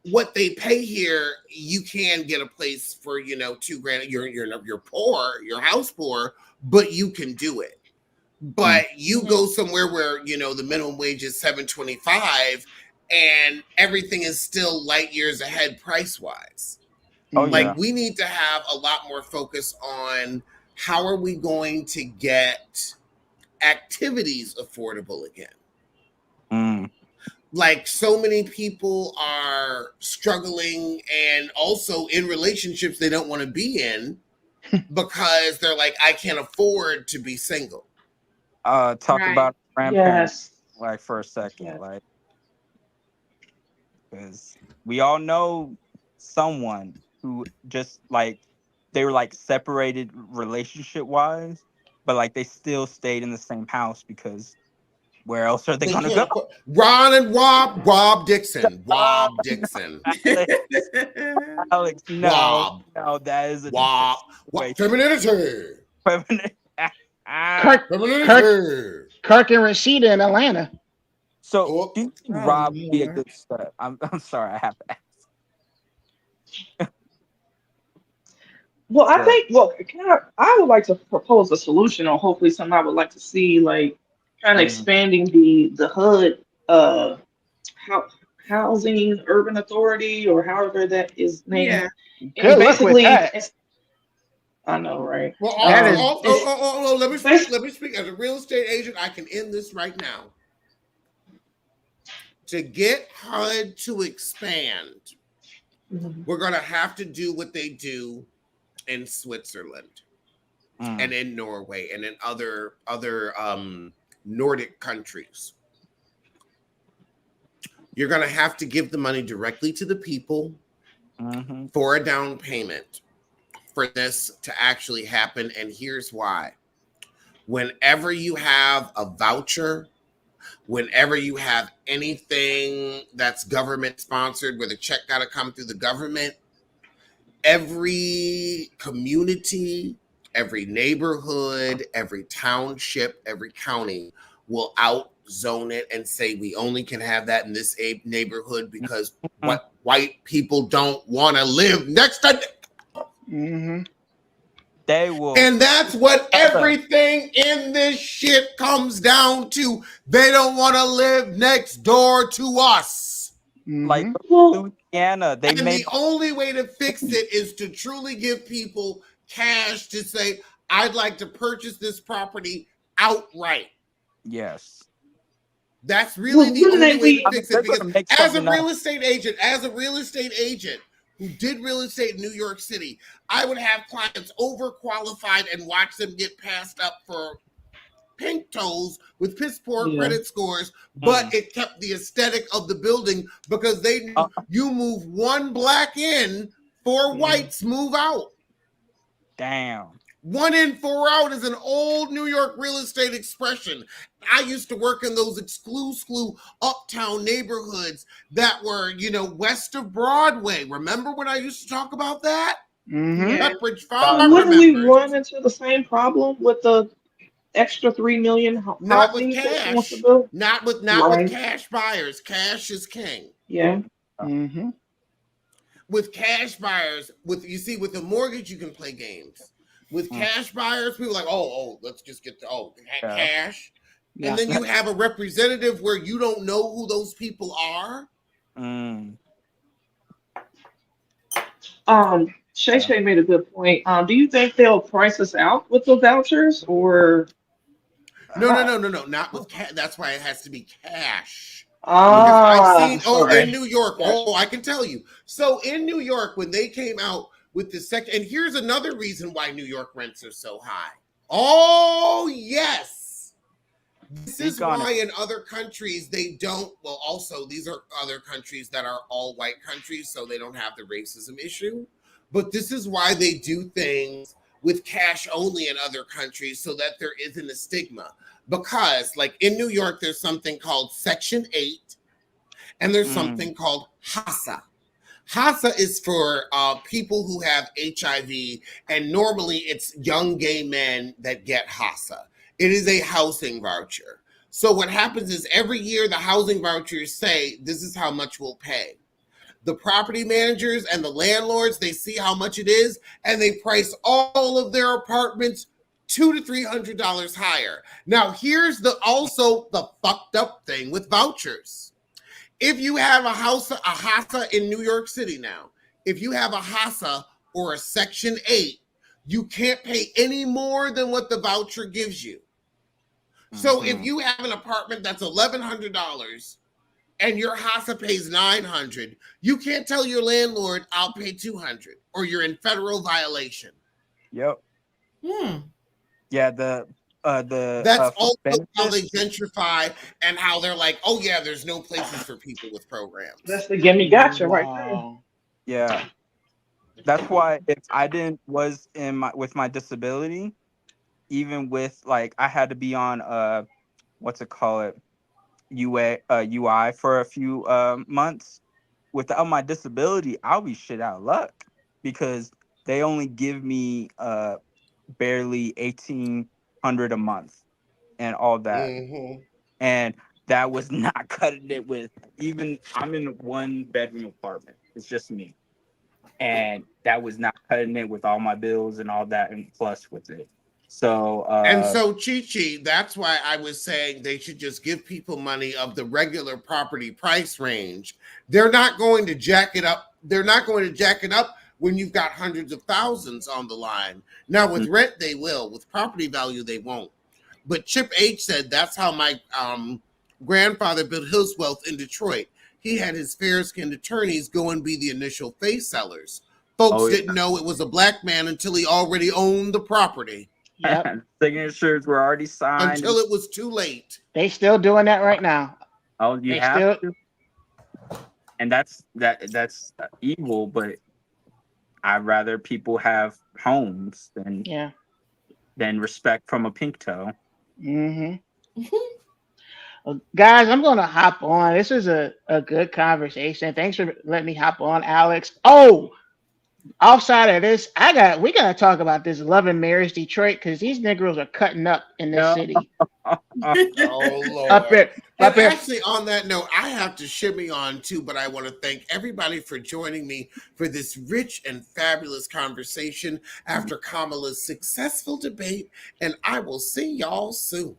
what they pay here, you can get a place for, $2,000. You're poor, you're house poor, but you can do it. But you go somewhere where, the minimum wage is $7.25 and everything is still light years ahead price wise. We need to have a lot more focus on how are we going to get activities affordable again. Like, so many people are struggling and also in relationships they don't want to be in because they're like, I can't afford to be single. Talk about grandparents for a second, because we all know someone who just they were separated relationship wise, but they still stayed in the same house because where else are they gonna go? Ron and Rob Dixon. Alex, no, that is a femininity. Kirk and Rashida in Atlanta. So do you think Rob would be a good step? I'm sorry, I have to ask. Well, I think I would like to propose a solution, or hopefully something I would like to see, kind of expanding the HUD housing urban authority, or however that is named. Yeah. Good luck with that. I know, right? Well, let me speak as a real estate agent. I can end this right now. To get HUD to expand, we're going to have to do what they do in Switzerland and in Norway and in other Nordic countries. You're going to have to give the money directly to the people for a down payment for this to actually happen. And here's why. Whenever you have a voucher, whenever you have anything that's government sponsored where the check got to come through the government, every community, every neighborhood, every township, every county will outzone it and say we only can have that in this neighborhood because white people don't want to live next to They will. And that's what everything in this shit comes down to. They don't want to live next door to us. Like Well, Louisiana, they And made the only way to fix it is to truly give people cash to say, I'd like to purchase this property outright. yes. That's really the wouldn't only they way to be? I mean, fix they're it. gonna Because make as a something up. real estate agent who did real estate in New York City, I would have clients overqualified and watch them get passed up for pink toes with piss poor Yeah. credit scores, but it kept the aesthetic of the building because they knew you move one black in, four whites move out. Damn. 1 in, 4 out is an old New York real estate expression. I used to work in those exclusive uptown neighborhoods that were, west of Broadway. Remember when I used to talk about that? Yeah. Pepperidge But Farm wouldn't we remembers. run into the same problem with the extra 3 million Not with housing that she wants to cash. build? Not with Right. cash buyers. Cash is king. Yeah. With cash buyers, with the mortgage, you can play games. With cash buyers, people are like, let's just get cash. Yeah. And then you have a representative where you don't know who those people are. Shay Shay made a good point. Do you think they'll price us out with the vouchers or? No, not with cash. That's why it has to be cash. Because I've seen, in New York, I can tell you. So in New York, when they came out with the second, and here's another reason why New York rents are so high. Oh, yes. This is why in other countries they don't, well, also these are other countries that are all white countries, so they don't have the racism issue. But this is why they do things with cash only in other countries so that there isn't a stigma. Because, like in New York, there's something called Section 8 and there's something called HASA. HASA is for people who have HIV, and normally it's young gay men that get HASA. It is a housing voucher. So what happens is every year the housing vouchers say, this is how much we'll pay. The property managers and the landlords, they see how much it is, and they price all of their apartments $200 to $300 higher. Now, here's also the fucked up thing with vouchers. If you have a HASA in New York City now, if you have a HASA or a Section 8, you can't pay any more than what the voucher gives you. So if you have an apartment that's $1,100 and your HASA pays $900, you can't tell your landlord, I'll pay $200, or you're in federal violation. Yep. Yeah, that's also how they gentrify and how they're like, oh yeah, there's no places for people with programs. That's the gimme gotcha right there. Yeah. That's why if I was with my disability, even with I had to be on what's it called, UI for a few months. Without my disability, I'll be shit out of luck because they only give me barely $1,800 a month and all that. And that was not cutting it with even I'm in a 1-bedroom apartment. It's just me. And that was not cutting it with all my bills and all that, and plus with it. So Chi-Chi, that's why I was saying they should just give people money of the regular property price range. They're not going to jack it up. They're not going to jack it up when you've got hundreds of thousands on the line. Now with rent, they will. With property value, they won't. But Chip H said that's how my grandfather built his wealth in Detroit. He had his fair-skinned attorneys go and be the initial face sellers. Folks didn't know it was a black man until he already owned the property. Yep. Signatures were already signed until it was too late. They still doing that right now. Oh, you have to. And that's evil, but I'd rather people have homes than respect from a pink toe. Well, guys, I'm gonna hop on. This is a good conversation. Thanks for letting me hop on, Alex. Oh, outside of this, we gotta talk about this Love and Marriage Detroit because these Negroes are cutting up in this Yeah. city. Oh Up Lord. here, And up here. actually, on that note, I have to shimmy on too, but I want to thank everybody for joining me for this rich and fabulous conversation after Kamala's successful debate, and I will see y'all soon.